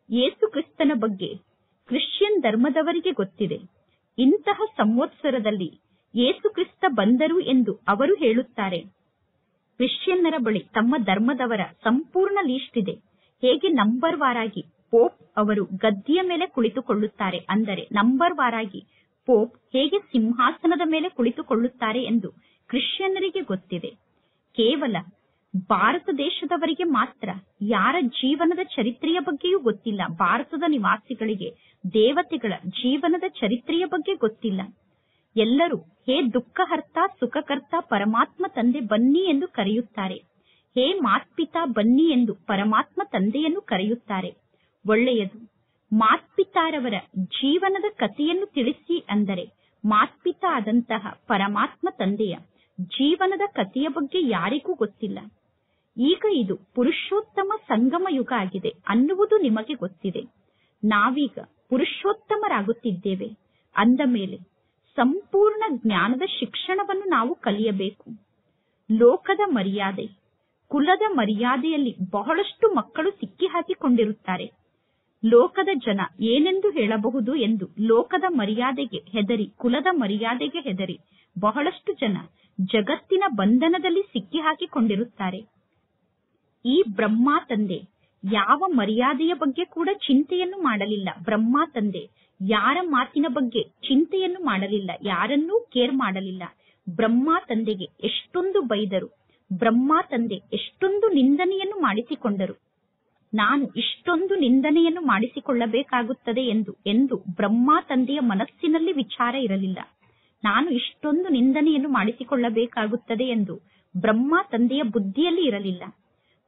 ಯೇಸು ಕ್ರಿಸ್ತನ ಬಗ್ಗೆ ಕ್ರಿಶ್ಚಿಯನ್ ಧರ್ಮದವರಿಗೆ ಗೊತ್ತಿದೆ. ಇಂತಹ ಸಂವತ್ಸರದಲ್ಲಿ ಯೇಸು ಕ್ರಿಸ್ತ ಬಂದರು ಎಂದು ಅವರು ಹೇಳುತ್ತಾರೆ. ಕ್ರಿಶ್ಚಿಯನ್ನರ ಬಳಿ ತಮ್ಮ ಧರ್ಮದವರ ಸಂಪೂರ್ಣ ಲೀಸ್ಟ್ ಇದೆ. ಹೇಗೆ ನಂಬರ್ ವಾರಾಗಿ ಪೋಪ್ ಅವರು ಗದ್ದಿಯ ಮೇಲೆ ಕುಳಿತುಕೊಳ್ಳುತ್ತಾರೆ, ಅಂದರೆ ನಂಬರ್ ವಾರಾಗಿ ಪೋಪ್ ಹೇಗೆ ಸಿಂಹಾಸನದ ಮೇಲೆ ಕುಳಿತುಕೊಳ್ಳುತ್ತಾರೆ ಎಂದು ಕ್ರಿಶ್ಚಿಯನ್ನರಿಗೆ ಗೊತ್ತಿದೆ. ಕೇವಲ ಭಾರತ ದೇಶದವರಿಗೆ ಮಾತ್ರ ಯಾರ ಜೀವನದ ಚರಿತ್ರೆಯ ಬಗ್ಗೆಯೂ ಗೊತ್ತಿಲ್ಲ. ಭಾರತದ ನಿವಾಸಿಗಳಿಗೆ ದೇವತೆಗಳ ಜೀವನದ ಚರಿತ್ರೆಯ ಬಗ್ಗೆ ಗೊತ್ತಿಲ್ಲ. ಎಲ್ಲರೂ ಹೇ ದುಃಖಹರ್ತ ಸುಖಕರ್ತ ಪರಮಾತ್ಮ ತಂದೆ ಬನ್ನಿ ಎಂದು ಕರೆಯುತ್ತಾರೆ. ಹೇ ಮಾತ್ಪಿತಾ ಬನ್ನಿ ಎಂದು ಪರಮಾತ್ಮ ತಂದೆಯನ್ನು ಕರೆಯುತ್ತಾರೆ. ಒಳ್ಳೆಯದು. ಮಾತ್ಪಿತಾರವರ ಜೀವನದ ಕಥೆಯನ್ನು ತಿಳಿಸಿ ಅಂದರೆ ಮಾತ್ಪಿತಾ ಆದಂತಹ ಪರಮಾತ್ಮ ತಂದೆಯ ಜೀವನದ ಕಥೆಯ ಬಗ್ಗೆ ಯಾರಿಗೂ ಗೊತ್ತಿಲ್ಲ. ಈಗ ಇದು ಪುರುಷೋತ್ತಮ ಸಂಗಮ ಯುಗ ಆಗಿದೆ ಅನ್ನುವುದು ನಿಮಗೆ ಗೊತ್ತಿದೆ. ನಾವೀಗ ಪುರುಷೋತ್ತಮರಾಗುತ್ತಿದ್ದೇವೆ. ಅಂದ ಮೇಲೆ ಸಂಪೂರ್ಣ ಜ್ಞಾನದ ಶಿಕ್ಷಣವನ್ನು ನಾವು ಕಲಿಯಬೇಕು. ಲೋಕದ ಮರ್ಯಾದೆ, ಕುಲದ ಮರ್ಯಾದೆಯಲ್ಲಿ ಬಹಳಷ್ಟು ಮಕ್ಕಳು ಸಿಕ್ಕಿ ಹಾಕಿಕೊಂಡಿರುತ್ತಾರೆ. ಲೋಕದ ಜನ ಏನೆಂದು ಹೇಳಬಹುದು ಎಂದು ಲೋಕದ ಮರ್ಯಾದೆಗೆ ಹೆದರಿ, ಕುಲದ ಮರ್ಯಾದೆಗೆ ಹೆದರಿ ಬಹಳಷ್ಟು ಜನ ಜಗತ್ತಿನ ಬಂಧನದಲ್ಲಿ ಸಿಕ್ಕಿ ಹಾಕಿಕೊಂಡಿರುತ್ತಾರೆ. ಈ ಬ್ರಹ್ಮ ತಂದೆ ಯಾವ ಮರ್ಯಾದೆಯ ಬಗ್ಗೆ ಕೂಡ ಚಿಂತೆಯನ್ನು ಮಾಡಲಿಲ್ಲ. ಬ್ರಹ್ಮ ತಂದೆ ಯಾರ ಮಾತಿನ ಬಗ್ಗೆ ಚಿಂತೆಯನ್ನು ಮಾಡಲಿಲ್ಲ, ಯಾರನ್ನೂ ಕೇರ್ ಮಾಡಲಿಲ್ಲ. ಬ್ರಹ್ಮ ತಂದೆಗೆ ಎಷ್ಟೊಂದು ಬೈದರು, ಬ್ರಹ್ಮ ತಂದೆ ಎಷ್ಟೊಂದು ನಿಂದನೆಯನ್ನು ಮಾಡಿಸಿಕೊಂಡರು. ನಾನು ಇಷ್ಟೊಂದು ನಿಂದನೆಯನ್ನು ಮಾಡಿಸಿಕೊಳ್ಳಬೇಕಾಗುತ್ತದೆ ಎಂದು ಬ್ರಹ್ಮ ತಂದೆಯ ಮನಸ್ಸಿನಲ್ಲಿ ವಿಚಾರ ಇರಲಿಲ್ಲ. ನಾನು ಇಷ್ಟೊಂದು ನಿಂದನೆಯನ್ನು ಮಾಡಿಸಿಕೊಳ್ಳಬೇಕಾಗುತ್ತದೆ ಎಂದು ಬ್ರಹ್ಮ ತಂದೆಯ ಬುದ್ಧಿಯಲ್ಲಿ ಇರಲಿಲ್ಲ.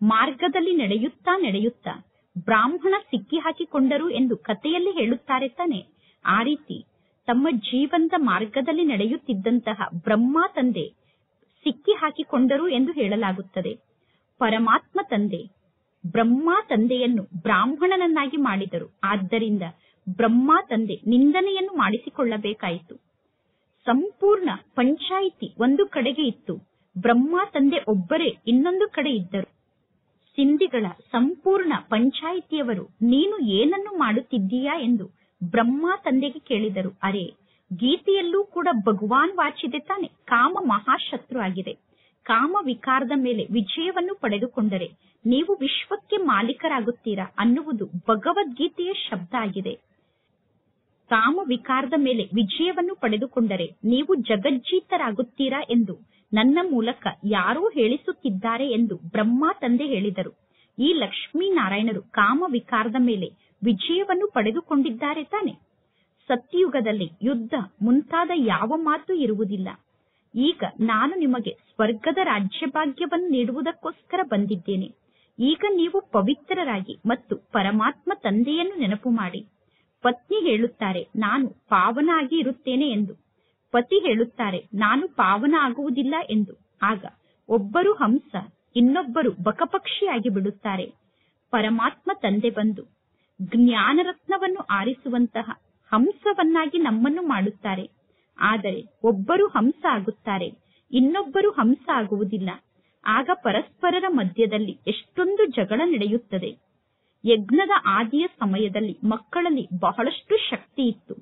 ಮಾರ್ಗದಲ್ಲಿ ನಡೆಯುತ್ತಾ ಬ್ರಾಹ್ಮಣ ಸಿಕ್ಕಿ ಹಾಕಿಕೊಂಡರು ಎಂದು ಕಥೆಯಲ್ಲಿ ಹೇಳುತ್ತಾರೆ ತಾನೆ. ಆ ರೀತಿ ತಮ್ಮ ಜೀವನದ ಮಾರ್ಗದಲ್ಲಿ ನಡೆಯುತ್ತಿದ್ದಂತಹ ಬ್ರಹ್ಮ ತಂದೆ ಸಿಕ್ಕಿ ಹಾಕಿಕೊಂಡರು ಎಂದು ಹೇಳಲಾಗುತ್ತದೆ. ಪರಮಾತ್ಮ ತಂದೆ ಬ್ರಹ್ಮ ತಂದೆಯನ್ನು ಬ್ರಾಹ್ಮಣನನ್ನಾಗಿ ಮಾಡಿದರು. ಆದ್ದರಿಂದ ಬ್ರಹ್ಮ ತಂದೆ ನಿಂದನೆಯನ್ನು ಮಾಡಿಸಿಕೊಳ್ಳಬೇಕಾಯಿತು. ಸಂಪೂರ್ಣ ಪಂಚಾಯಿತಿ ಒಂದು ಕಡೆಗೆ ಇತ್ತು, ಬ್ರಹ್ಮ ತಂದೆ ಒಬ್ಬರೇ ಇನ್ನೊಂದು ಕಡೆ ಇದ್ದರು. ಸಿಂಧಿಗಳ ಸಂಪೂರ್ಣ ಪಂಚಾಯಿತಿಯವರು ನೀನು ಏನನ್ನು ಮಾಡುತ್ತಿದ್ದೀಯಾ ಎಂದು ಬ್ರಹ್ಮ ತಂದೆಗೆ ಕೇಳಿದರು. ಅರೆ, ಗೀತೆಯಲ್ಲೂ ಕೂಡ ಭಗವಾನ್ ವಾಚಿದೆ ತಾನೆ, ಕಾಮ ಮಹಾಶತ್ರು ಆಗಿದೆ. ಕಾಮ ವಿಕಾರದ ಮೇಲೆ ವಿಜಯವನ್ನು ಪಡೆದುಕೊಂಡರೆ ನೀವು ವಿಶ್ವಕ್ಕೆ ಮಾಲೀಕರಾಗುತ್ತೀರಾ ಅನ್ನುವುದು ಭಗವದ್ಗೀತೆಯ ಶಬ್ದ ಆಗಿದೆ. ಕಾಮ ವಿಕಾರದ ಮೇಲೆ ವಿಜಯವನ್ನು ಪಡೆದುಕೊಂಡರೆ ನೀವು ಜಗಜ್ಜೀತರಾಗುತ್ತೀರಾ ಎಂದು ನನ್ನ ಮೂಲಕ ಯಾರೋ ಹೇಳಿಸುತ್ತಿದ್ದಾರೆ ಎಂದು ಬ್ರಹ್ಮ ತಂದೆ ಹೇಳಿದರು. ಈ ಲಕ್ಷ್ಮೀನಾರಾಯಣರು ಕಾಮ ವಿಕಾರದ ಮೇಲೆ ವಿಜಯವನ್ನು ಪಡೆದುಕೊಂಡಿದ್ದಾರೆ ತಾನೆ. ಸತ್ಯಯುಗದಲ್ಲಿ ಯುದ್ಧ ಮುಂತಾದ ಯಾವ ಮಾತು ಇರುವುದಿಲ್ಲ. ಈಗ ನಾನು ನಿಮಗೆ ಸ್ವರ್ಗದ ರಾಜ್ಯಭಾಗ್ಯವನ್ನು ನೀಡುವುದಕ್ಕೋಸ್ಕರ ಬಂದಿದ್ದೇನೆ. ಈಗ ನೀವು ಪವಿತ್ರರಾಗಿ ಮತ್ತು ಪರಮಾತ್ಮ ತಂದೆಯನ್ನು ನೆನಪು ಮಾಡಿ. ಪತ್ನಿ ಹೇಳುತ್ತಾರೆ ನಾನು ಪಾವನ ಆಗಿ ಇರುತ್ತೇನೆ ಎಂದು, ಪತಿ ಹೇಳುತ್ತಾರೆ ನಾನು ಪಾವನ ಆಗುವುದಿಲ್ಲ ಎಂದು. ಆಗ ಒಬ್ಬರು ಹಂಸ, ಇನ್ನೊಬ್ಬರು ಬಕಪಕ್ಷಿಯಾಗಿ ಬಿಡುತ್ತಾರೆ. ಪರಮಾತ್ಮ ತಂದೆ ಬಂದು ಜ್ಞಾನರತ್ನವನ್ನು ಆರಿಸುವಂತಹ ಹಂಸವನ್ನಾಗಿ ನಮ್ಮನ್ನು ಮಾಡುತ್ತಾರೆ. ಆದರೆ ಒಬ್ಬರು ಹಂಸ ಆಗುತ್ತಾರೆ, ಇನ್ನೊಬ್ಬರು ಹಂಸ ಆಗುವುದಿಲ್ಲ. ಆಗ ಪರಸ್ಪರರ ಮಧ್ಯದಲ್ಲಿ ಎಷ್ಟೊಂದು ಜಗಳ ನಡೆಯುತ್ತದೆ. ಯಜ್ಞದ ಆದಿಯ ಸಮಯದಲ್ಲಿ ಮಕ್ಕಳಲ್ಲಿ ಬಹಳಷ್ಟು ಶಕ್ತಿ ಇತ್ತು.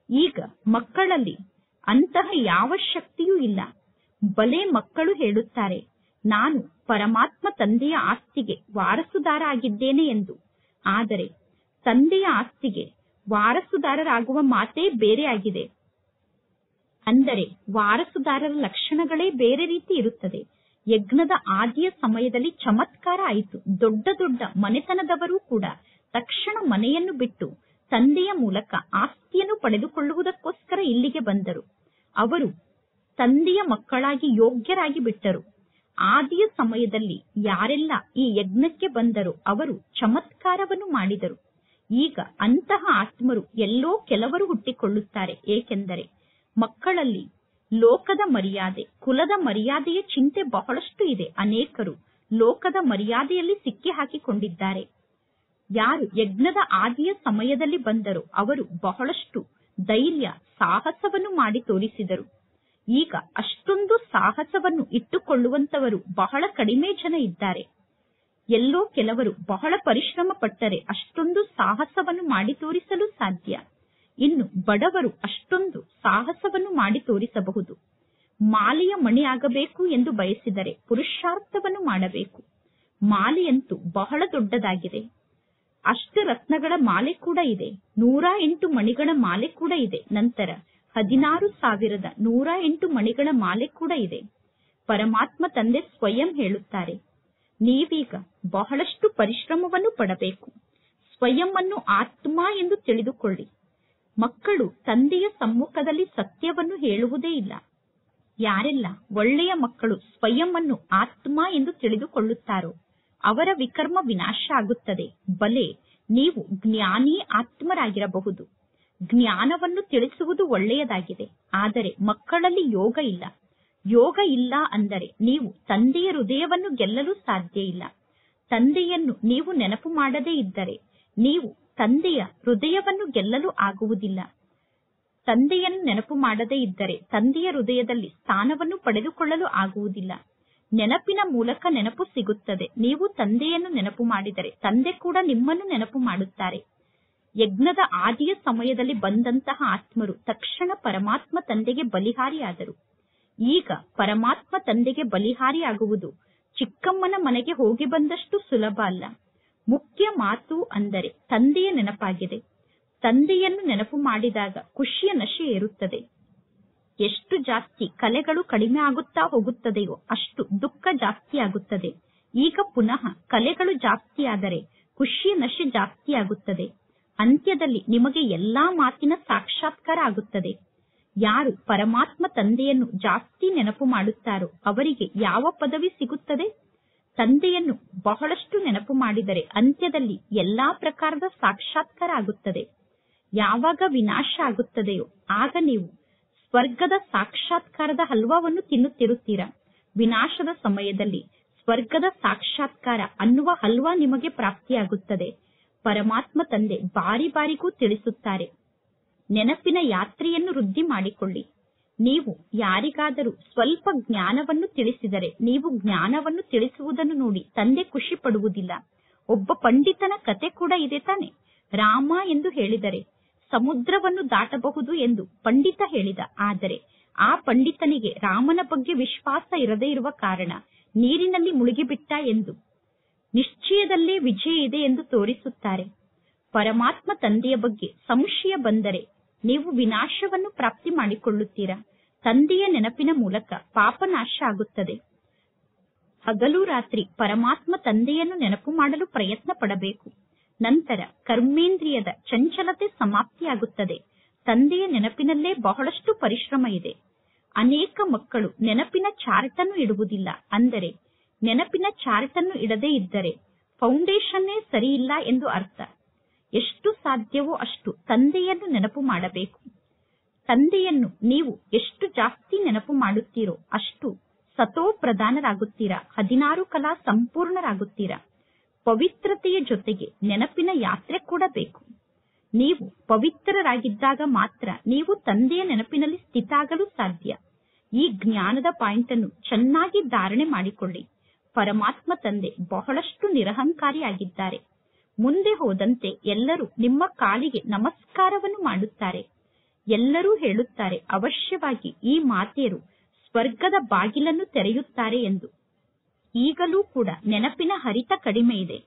ಈಗ ಮಕ್ಕಳಲ್ಲಿ ಅಂತಹ ಯಾವ ಶಕ್ತಿಯೂ ಇಲ್ಲ. ಬಲೆ ಮಕ್ಕಳು ಹೇಳುತ್ತಾರೆ ನಾನು ಪರಮಾತ್ಮ ತಂದೆಯ ಆಸ್ತಿಗೆ ವಾರಸುದಾರ ಆಗಿದ್ದೇನೆ ಎಂದು. ಆದರೆ ತಂದೆಯ ಆಸ್ತಿಗೆ ವಾರಸುದಾರರಾಗುವ ಮಾತೇ ಬೇರೆ ಆಗಿದೆ. ಅಂದರೆ ವಾರಸುದಾರರ ಲಕ್ಷಣಗಳೇ ಬೇರೆ ರೀತಿ ಇರುತ್ತದೆ. ಯಜ್ಞದ ಆದಿಯ ಸಮಯದಲ್ಲಿ ಚಮತ್ಕಾರ ಆಯಿತು. ದೊಡ್ಡ ದೊಡ್ಡ ಮನೆತನದವರೂ ಕೂಡ ತಕ್ಷಣ ಮನೆಯನ್ನು ಬಿಟ್ಟು ತಂದೆಯ ಮೂಲಕ ಆಸ್ತಿಯನ್ನು ಪಡೆದುಕೊಳ್ಳುವುದಕ್ಕೋಸ್ಕರ ಇಲ್ಲಿಗೆ ಬಂದರು. ಅವರು ತಂದೆಯ ಮಕ್ಕಳಾಗಿ ಯೋಗ್ಯರಾಗಿ ಬಿಟ್ಟರು. ಆದಿಯ ಸಮಯದಲ್ಲಿ ಯಾರೆಲ್ಲ ಈ ಯಜ್ಞಕ್ಕೆ ಬಂದರೋ ಅವರು ಚಮತ್ಕಾರವನ್ನು ಮಾಡಿದರು. ಈಗ ಅಂತಹ ಆತ್ಮರು ಎಲ್ಲೋ ಕೆಲವರು ಹುಟ್ಟಿಕೊಳ್ಳುತ್ತಾರೆ. ಏಕೆಂದರೆ ಮಕ್ಕಳಲ್ಲಿ ಲೋಕದ ಮರ್ಯಾದೆ, ಕುಲದ ಮರ್ಯಾದೆಯ ಚಿಂತೆ ಬಹಳಷ್ಟು ಇದೆ. ಅನೇಕರು ಲೋಕದ ಮರ್ಯಾದೆಯಲ್ಲಿ ಸಿಕ್ಕಿ ಹಾಕಿಕೊಂಡಿದ್ದಾರೆ. ಯಾರು ಯಜ್ಞದ ಆದಿಯ ಸಮಯದಲ್ಲಿ ಬಂದರೋ ಅವರು ಬಹಳಷ್ಟು ಧೈರ್ಯ, ಸಾಹಸವನ್ನು ಮಾಡಿ ತೋರಿಸಿದರು. ಈಗ ಅಷ್ಟೊಂದು ಸಾಹಸವನ್ನು ಇಟ್ಟುಕೊಳ್ಳುವಂತವರು ಬಹಳ ಕಡಿಮೆ ಜನ ಇದ್ದಾರೆ. ಎಲ್ಲೋ ಕೆಲವರು ಬಹಳ ಪರಿಶ್ರಮ ಪಟ್ಟರೆ ಅಷ್ಟೊಂದು ಸಾಹಸವನ್ನು ಮಾಡಿ ತೋರಿಸಲು ಸಾಧ್ಯ. ಇನ್ನು ಬಡವರು ಅಷ್ಟೊಂದು ಸಾಹಸವನ್ನು ಮಾಡಿ ತೋರಿಸಬಹುದು. ಮಾಲೆಯ ಮಣಿ ಆಗಬೇಕು ಎಂದು ಬಯಸಿದರೆ ಪುರುಷಾರ್ಥವನ್ನು ಮಾಡಬೇಕು. ಮಾಲೆಯಂತೂ ಬಹಳ ದೊಡ್ಡದಾಗಿದೆ. ಅಷ್ಟರತ್ನಗಳ ಮಾಲೆ ಕೂಡ ಇದೆ, 108 ಮಣಿಗಳ ಮಾಲೆ ಕೂಡ ಇದೆ. ನಂತರ 16,108 ಮಣಿಗಳ ಮಾಲೆ ಕೂಡ ಇದೆ. ಪರಮಾತ್ಮ ತಂದೆ ಸ್ವಯಂ ಹೇಳುತ್ತಾರೆ ನೀವೀಗ ಬಹಳಷ್ಟು ಪರಿಶ್ರಮವನ್ನು ಪಡಬೇಕು. ಸ್ವಯಂ ಅನ್ನು ಆತ್ಮ ಎಂದು ತಿಳಿದುಕೊಳ್ಳಿ. ಮಕ್ಕಳು ತಂದೆಯ ಸಮ್ಮುಖದಲ್ಲಿ ಸತ್ಯವನ್ನು ಹೇಳುವುದೇ ಇಲ್ಲ. ಯಾರೆಲ್ಲ ಒಳ್ಳೆಯ ಮಕ್ಕಳು ಸ್ವಯಂ ಅನ್ನು ಆತ್ಮ ಎಂದು ತಿಳಿದುಕೊಳ್ಳುತ್ತಾರೋ ಅವರ ವಿಕರ್ಮ ವಿನಾಶ ಆಗುತ್ತದೆ. ಬಲೆ ನೀವು ಜ್ಞಾನಿ ಆತ್ಮರಾಗಿರಬಹುದು. ಜ್ಞಾನವನ್ನು ತಿಳಿಸುವುದು ಒಳ್ಳೆಯದಾಗಿದೆ, ಆದರೆ ಮಕ್ಕಳಲ್ಲಿ ಯೋಗ ಇಲ್ಲ. ಯೋಗ ಇಲ್ಲ ಅಂದರೆ ನೀವು ತಂದೆಯ ಹೃದಯವನ್ನು ಗೆಲ್ಲಲು ಸಾಧ್ಯ ಇಲ್ಲ. ತಂದೆಯನ್ನು ನೀವು ನೆನಪು ಮಾಡದೇ ಇದ್ದರೆ ನೀವು ತಂದೆಯ ಹೃದಯವನ್ನು ಗೆಲ್ಲಲು ಆಗುವುದಿಲ್ಲ. ತಂದೆಯನ್ನು ನೆನಪು ಮಾಡದೇ ಇದ್ದರೆ ತಂದೆಯ ಹೃದಯದಲ್ಲಿ ಸ್ಥಾನವನ್ನು ಪಡೆದುಕೊಳ್ಳಲು ಆಗುವುದಿಲ್ಲ. ನೆನಪಿನ ಮೂಲಕ ನೆನಪು ಸಿಗುತ್ತದೆ. ನೀವು ತಂದೆಯನ್ನು ನೆನಪು ಮಾಡಿದರೆ ತಂದೆ ಕೂಡ ನಿಮ್ಮನ್ನು ನೆನಪು ಮಾಡುತ್ತಾರೆ. ಯಜ್ಞದ ಆದಿಯ ಸಮಯದಲ್ಲಿ ಬಂದಂತಹ ಆತ್ಮರು ತಕ್ಷಣ ಪರಮಾತ್ಮ ತಂದೆಗೆ ಬಲಿಹಾರಿಯಾದರು. ಈಗ ಪರಮಾತ್ಮ ತಂದೆಗೆ ಬಲಿಹಾರಿಯಾಗುವುದು ಚಿಕ್ಕಮ್ಮನ ಮನೆಗೆ ಹೋಗಿ ಬಂದಷ್ಟು ಸುಲಭ ಅಲ್ಲ. ಮುಖ್ಯ ಮಾತು ಅಂದರೆ ತಂದೆಯ ನೆನಪಾಗಿದೆ. ತಂದೆಯನ್ನು ನೆನಪು ಮಾಡಿದಾಗ ಖುಷಿಯ ನಶೆ ಏರುತ್ತದೆ. ಎಷ್ಟು ಜಾಸ್ತಿ ಕಲೆಗಳು ಕಡಿಮೆ ಆಗುತ್ತಾ ಹೋಗುತ್ತದೆಯೋ ಅಷ್ಟು ದುಃಖ ಜಾಸ್ತಿ ಆಗುತ್ತದೆ. ಈಗ ಪುನಃ ಕಲೆಗಳು ಜಾಸ್ತಿ ಆದರೆ ಖುಷಿಯ ನಶೆ ಜಾಸ್ತಿ ಆಗುತ್ತದೆ. ಅಂತ್ಯದಲ್ಲಿ ನಿಮಗೆ ಎಲ್ಲಾ ಮಾತಿನ ಸಾಕ್ಷಾತ್ಕಾರ ಆಗುತ್ತದೆ. ಯಾರು ಪರಮಾತ್ಮ ತಂದೆಯನ್ನು ಜಾಸ್ತಿ ನೆನಪು ಮಾಡುತ್ತಾರೋ ಅವರಿಗೆ ಯಾವ ಪದವಿ ಸಿಗುತ್ತದೆ? ತಂದೆಯನ್ನು ಬಹಳಷ್ಟು ನೆನಪು ಮಾಡಿದರೆ ಅಂತ್ಯದಲ್ಲಿ ಎಲ್ಲಾ ಪ್ರಕಾರದ ಸಾಕ್ಷಾತ್ಕಾರ ಆಗುತ್ತದೆ. ಯಾವಾಗ ವಿನಾಶ ಆಗುತ್ತದೆಯೋ ಆಗ ನೀವು ಸ್ವರ್ಗದ ಸಾಕ್ಷಾತ್ಕಾರದ ಹಲ್ವಾವನ್ನು ತಿನ್ನುತ್ತಿರುತ್ತೀರಾ. ವಿನಾಶದ ಸಮಯದಲ್ಲಿ ಸ್ವರ್ಗದ ಸಾಕ್ಷಾತ್ಕಾರ ಅನ್ನುವ ಹಲ್ವಾ ನಿಮಗೆ ಪ್ರಾಪ್ತಿಯಾಗುತ್ತದೆ. ಪರಮಾತ್ಮ ತಂದೆ ಬಾರಿ ಬಾರಿಗೂ ತಿಳಿಸುತ್ತಾರೆ, ನೆನಪಿನ ಯಾತ್ರೆಯನ್ನು ವೃದ್ಧಿ ಮಾಡಿಕೊಳ್ಳಿ. ನೀವು ಯಾರಿಗಾದರೂ ಸ್ವಲ್ಪ ಜ್ಞಾನವನ್ನು ತಿಳಿಸಿದರೆ ನೀವು ಜ್ಞಾನವನ್ನು ತಿಳಿಸುವುದನ್ನು ನೋಡಿ ತಂದೆ ಖುಷಿ ಪಡುವುದಿಲ್ಲ. ಒಬ್ಬ ಪಂಡಿತನ ಕತೆ ಕೂಡ ಇದೆ ತಾನೆ. ರಾಮ ಎಂದು ಹೇಳಿದರೆ ಸಮುದ್ರವನ್ನು ದಾಟಬಹುದು ಎಂದು ಪಂಡಿತ ಹೇಳಿದ. ಆದರೆ ಆ ಪಂಡಿತನಿಗೆ ರಾಮನ ಬಗ್ಗೆ ವಿಶ್ವಾಸ ಇರದೇ ಇರುವ ಕಾರಣ ನೀರಿನಲ್ಲಿ ಮುಳುಗಿಬಿಟ್ಟ ಎಂದು ನಿಶ್ಚಯದಲ್ಲೇ ವಿಜಯ ಇದೆ ಎಂದು ತೋರಿಸುತ್ತಾರೆ. ಪರಮಾತ್ಮ ತಂದೆಯ ಬಗ್ಗೆ ಸಂಶಯ ಬಂದರೆ ನೀವು ವಿನಾಶವನ್ನು ಪ್ರಾಪ್ತಿ ಮಾಡಿಕೊಳ್ಳುತ್ತೀರಾ. ತಂದೆಯ ನೆನಪಿನ ಮೂಲಕ ಪಾಪನಾಶ ಆಗುತ್ತದೆ. ಹಗಲು ರಾತ್ರಿ ಪರಮಾತ್ಮ ತಂದೆಯನ್ನು ನೆನಪು ಮಾಡಲು ಪ್ರಯತ್ನ ಪಡಬೇಕು. ನಂತರ ಕರ್ಮೇಂದ್ರಿಯದ ಚಂಚಲತೆ ಸಮಾಪ್ತಿಯಾಗುತ್ತದೆ. ತಂದೆಯ ನೆನಪಿನಲ್ಲೇ ಬಹಳಷ್ಟು ಪರಿಶ್ರಮ ಇದೆ. ಅನೇಕ ಮಕ್ಕಳು ನೆನಪಿನ ಚಾರ್ಟ್ ಅನ್ನು ಇಡುವುದಿಲ್ಲ. ಅಂದರೆ ನೆನಪಿನ ಚಾರ್ಟ್ ಅನ್ನು ಇಡದೇ ಇದ್ದರೆ ಫೌಂಡೇಶನ್ನೇ ಸರಿಯಿಲ್ಲ ಎಂದು ಅರ್ಥ. ಎಷ್ಟು ಸಾಧ್ಯವೋ ಅಷ್ಟು ತಂದೆಯನ್ನು ನೆನಪು ಮಾಡಬೇಕು. ತಂದೆಯನ್ನು ನೀವು ಎಷ್ಟು ಜಾಸ್ತಿ ನೆನಪು ಮಾಡುತ್ತೀರೋ ಅಷ್ಟು ಸತೋ ಪ್ರಧಾನರಾಗುತ್ತೀರಾ. 16 ಕಲಾ ಸಂಪೂರ್ಣರಾಗುತ್ತೀರಾ. ಪವಿತ್ರತೆಯ ಜೊತೆಗೆ ನೆನಪಿನ ಯಾತ್ರೆ ಕೂಡ ಬೇಕು. ನೀವು ಪವಿತ್ರರಾಗಿದ್ದಾಗ ಮಾತ್ರ ನೀವು ತಂದೆಯ ನೆನಪಿನಲ್ಲಿ ಸ್ಥಿತ ಆಗಲು ಸಾಧ್ಯ. ಈ ಜ್ಞಾನದ ಪಾಯಿಂಟ್ ಅನ್ನು ಚೆನ್ನಾಗಿ ಧಾರಣೆ ಮಾಡಿಕೊಳ್ಳಿ. ಪರಮಾತ್ಮ ತಂದೆ ಬಹಳಷ್ಟು ನಿರಹಂಕಾರಿಯಾಗಿದ್ದಾರೆ. ಮುಂದೆ ಹೋದಂತೆ ಎಲ್ಲರೂ ನಿಮ್ಮ ಕಾಲಿಗೆ ನಮಸ್ಕಾರವನ್ನು ಮಾಡುತ್ತಾರೆ. ಎಲ್ಲರೂ ಹೇಳುತ್ತಾರೆ, ಅವಶ್ಯವಾಗಿ ಈ ಮಾತೆಯರು ಸ್ವರ್ಗದ ಬಾಗಿಲನ್ನು ತೆರೆಯುತ್ತಾರೆ ಎಂದು. ಈಗಲೂ ಕೂಡ ನೆನಪಿನ ಹರಿತ ಕಡಿಮೆ ಇದೆ.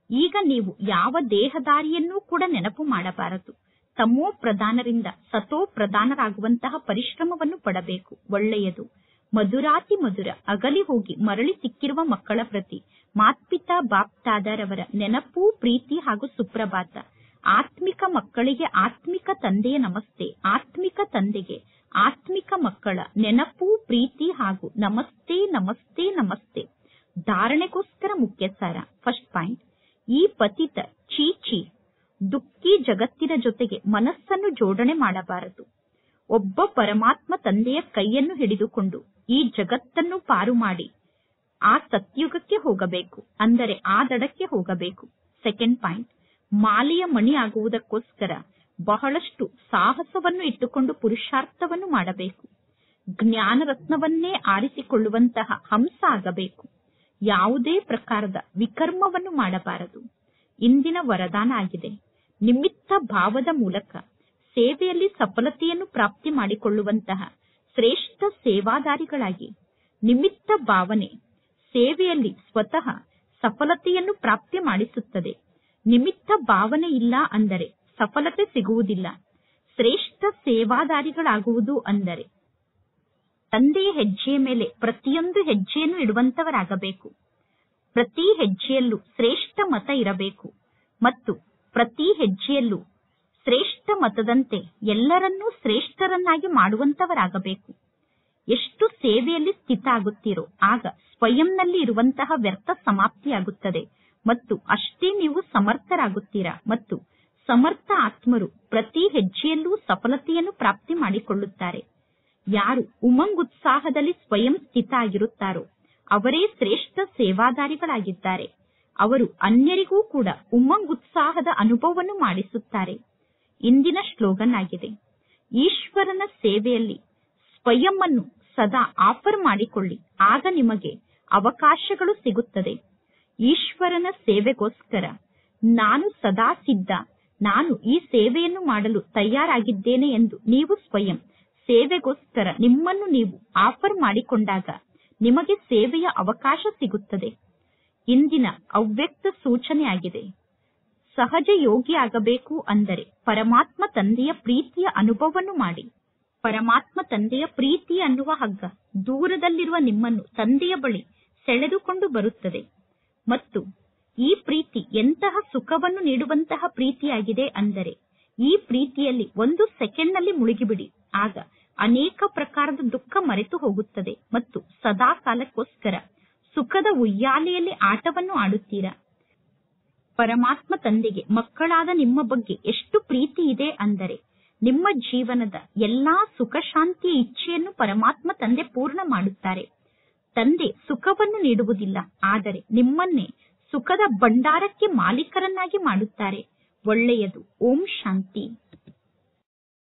ಈಗ ನೀವು ಯಾವ ದೇಹದಾರಿಯನ್ನೂ ಕೂಡ ನೆನಪು ಮಾಡಬಾರದು. ತಮೋ ಪ್ರಧಾನರಿಂದ ಸತೋ ಪ್ರಧಾನರಾಗುವಂತಹ ಪರಿಶ್ರಮವನ್ನು ಪಡಬೇಕು. ಒಳ್ಳೆಯದು. ಮಧುರಾತಿ ಮಧುರ ಅಗಲಿ ಹೋಗಿ ಮರಳಿ ಸಿಕ್ಕಿರುವ ಮಕ್ಕಳ ಪ್ರತಿ ಮಾತ್ಪಿತಾ ಬಾಪ್ತಾದರವರ ನೆನಪು, ಪ್ರೀತಿ ಹಾಗೂ ಸುಪ್ರಭಾತ. ಆತ್ಮಿಕ ಮಕ್ಕಳಿಗೆ ಆತ್ಮಿಕ ತಂದೆಯ ನಮಸ್ತೆ. ಆತ್ಮಿಕ ತಂದೆಗೆ ಆತ್ಮಿಕ ಮಕ್ಕಳ ನೆನಪು, ಪ್ರೀತಿ ಹಾಗೂ ನಮಸ್ತೆ ನಮಸ್ತೆ ನಮಸ್ತೆ. ಧಾರಣೆಗೋಸ್ಕರ ಮುಖ್ಯ ಸಾರ. ಫಸ್ಟ್ ಪಾಯಿಂಟ್, ಈ ಪತಿತ ಚೀಚಿ ದುಃಖಿ ಜಗತ್ತಿನ ಜೊತೆಗೆ ಮನಸ್ಸನ್ನು ಜೋಡಣೆ ಮಾಡಬಾರದು. ಒಬ್ಬ ಪರಮಾತ್ಮ ತಂದೆಯ ಕೈಯನ್ನು ಹಿಡಿದುಕೊಂಡು ಈ ಜಗತ್ತನ್ನು ಪಾರು ಮಾಡಿ ಆ ಸತ್ಯುಗಕ್ಕೆ ಹೋಗಬೇಕು. ಅಂದರೆ ಆ ದಡಕ್ಕೆ ಹೋಗಬೇಕು. ಸೆಕೆಂಡ್ ಪಾಯಿಂಟ್, ಮಾಲೆಯ ಮಣಿ ಆಗುವುದಕ್ಕೋಸ್ಕರ ಬಹಳಷ್ಟು ಸಾಹಸವನ್ನು ಇಟ್ಟುಕೊಂಡು ಪುರುಷಾರ್ಥವನ್ನು ಮಾಡಬೇಕು. ಜ್ಞಾನ ರತ್ನವನ್ನೇ ಆರಿಸಿಕೊಳ್ಳುವಂತಹ ಹಂಸ ಆಗಬೇಕು. ಯಾವುದೇ ಪ್ರಕಾರದ ವಿಕರ್ಮವನ್ನು ಮಾಡಬಾರದು. ಇಂದಿನ ವರದಾನ ಆಗಿದೆ. ನಿಮಿತ್ತ ಭಾವದ ಮೂಲಕ ಸೇವೆಯಲ್ಲಿ ಸಫಲತೆಯನ್ನು ಪ್ರಾಪ್ತಿ ಮಾಡಿಕೊಳ್ಳುವಂತಹ ಶ್ರೇಷ್ಠ ಸೇವಾದಾರಿಗಳಾಗಿ. ನಿಮಿತ್ತ ಭಾವನೆ ಸೇವೆಯಲ್ಲಿ ಸ್ವತಃ ಸಫಲತೆಯನ್ನು ಪ್ರಾಪ್ತಿ ಮಾಡಿಸುತ್ತದೆ. ನಿಮಿತ್ತ ಭಾವನೆ ಇಲ್ಲ ಅಂದರೆ ಸಫಲತೆ ಸಿಗುವುದಿಲ್ಲ. ಶ್ರೇಷ್ಠ ಸೇವಾದಾರಿಗಳಾಗುವುದು ಅಂದರೆ ತಂದೆಯ ಹೆಜ್ಜೆಯ ಮೇಲೆ ಪ್ರತಿಯೊಂದು ಹೆಜ್ಜೆಯನ್ನು ಇಡುವಂತವರಾಗಬೇಕು. ಪ್ರತಿ ಹೆಜ್ಜೆಯಲ್ಲೂ ಶ್ರೇಷ್ಠ ಮತ ಇರಬೇಕು ಮತ್ತು ಪ್ರತಿ ಹೆಜ್ಜೆಯಲ್ಲೂ ಶ್ರೇಷ್ಠ ಮತದಂತೆ ಎಲ್ಲರನ್ನೂ ಶ್ರೇಷ್ಠರನ್ನಾಗಿ ಮಾಡುವಂತವರಾಗಬೇಕು. ಎಷ್ಟು ಸೇವೆಯಲ್ಲಿ ಸ್ಥಿತ ಆಗುತ್ತೀರೋ ಆಗ ಸ್ವಯಂನಲ್ಲಿ ಇರುವಂತಹ ವ್ಯರ್ಥ ಸಮಾಪ್ತಿಯಾಗುತ್ತದೆ. ಮತ್ತು ಅಷ್ಟೇ ನೀವು ಸಮರ್ಥರಾಗುತ್ತೀರಾ ಮತ್ತು ಸಮರ್ಥ ಆತ್ಮರು ಪ್ರತಿ ಹೆಜ್ಜೆಯಲ್ಲೂ ಸಫಲತೆಯನ್ನು ಪ್ರಾಪ್ತಿ ಮಾಡಿಕೊಳ್ಳುತ್ತಾರೆ. ಯಾರು ಉಮಂಗುತ್ಸಾಹದಲ್ಲಿ ಸ್ವಯಂ ಸ್ಥಿತ ಆಗಿರುತ್ತಾರೋ ಅವರೇ ಶ್ರೇಷ್ಠ ಸೇವಾದಾರಿಗಳಾಗಿದ್ದಾರೆ. ಅವರು ಅನ್ಯರಿಗೂ ಕೂಡ ಉಮಂಗುತ್ಸಾಹದ ಅನುಭವವನ್ನು ಮಾಡಿಸುತ್ತಾರೆ. ಇಂದಿನ ಸ್ಲೋಗನ್ ಆಗಿದೆ, ಈಶ್ವರನ ಸೇವೆಯಲ್ಲಿ ಸ್ವಯಂ ಅನ್ನು ಸದಾ ಆಫರ್ ಮಾಡಿಕೊಳ್ಳಿ, ಆಗ ನಿಮಗೆ ಅವಕಾಶಗಳು ಸಿಗುತ್ತದೆ. ಈಶ್ವರನ ಸೇವೆಗೋಸ್ಕರ ನಾನು ಸದಾ ಸಿದ್ಧ, ನಾನು ಈ ಸೇವೆಯನ್ನು ಮಾಡಲು ತಯಾರಾಗಿದ್ದೇನೆ ಎಂದು ನೀವು ಸ್ವಯಂ ಸೇವೆಗೋಸ್ಕರ ನಿಮ್ಮನ್ನು ನೀವು ಆಫರ್ ಮಾಡಿಕೊಂಡಾಗ ನಿಮಗೆ ಸೇವೆಯ ಅವಕಾಶ ಸಿಗುತ್ತದೆ. ಇಂದಿನ ಅವ್ಯಕ್ತ ಸೂಚನೆ ಆಗಿದೆ, ಸಹಜ ಯೋಗಿ ಆಗಬೇಕು ಅಂದರೆ ಪರಮಾತ್ಮ ತಂದೆಯ ಪ್ರೀತಿಯ ಅನುಭವವನ್ನು ಮಾಡಿ. ಪರಮಾತ್ಮ ತಂದೆಯ ಪ್ರೀತಿ ಅನ್ನುವ ಹಗ್ಗ ದೂರದಲ್ಲಿರುವ ನಿಮ್ಮನ್ನು ತಂದೆಯ ಬಳಿ ಸೆಳೆದುಕೊಂಡು ಬರುತ್ತದೆ ಮತ್ತು ಈ ಪ್ರೀತಿ ಎಂತಹ ಸುಖವನ್ನು ನೀಡುವಂತಹ ಪ್ರೀತಿಯಾಗಿದೆ ಅಂದರೆ ಈ ಪ್ರೀತಿಯಲ್ಲಿ 1 ಸೆಕೆಂಡ್ನಲ್ಲಿ ಮುಳುಗಿಬಿಡಿ. ಆಗ ಅನೇಕ ಪ್ರಕಾರದ ದುಃಖ ಮರೆತು ಹೋಗುತ್ತದೆ ಮತ್ತು ಸದಾ ಕಾಲಕ್ಕೋಸ್ಕರ ಸುಖದ ಉಯ್ಯಾಲೆಯಲ್ಲಿ ಆಟವನ್ನು ಆಡುತ್ತೀರಾ. ಪರಮಾತ್ಮ ತಂದೆಗೆ ಮಕ್ಕಳಾದ ನಿಮ್ಮ ಬಗ್ಗೆ ಎಷ್ಟು ಪ್ರೀತಿ ಇದೆ ಅಂದರೆ ನಿಮ್ಮ ಜೀವನದ ಎಲ್ಲಾ ಸುಖ ಶಾಂತಿಯ ಇಚ್ಛೆಯನ್ನು ಪರಮಾತ್ಮ ತಂದೆ ಪೂರ್ಣ ಮಾಡುತ್ತಾರೆ. ತಂದೆ ಸುಖವನ್ನು ನೀಡುವುದಿಲ್ಲ, ಆದರೆ ನಿಮ್ಮನ್ನೇ ಸುಖದ ಭಂಡಾರಕ್ಕೆ ಮಾಲೀಕರನ್ನಾಗಿ ಮಾಡುತ್ತಾರೆ. ಒಳ್ಳೆಯದು. ಓಂ ಶಾಂತಿ.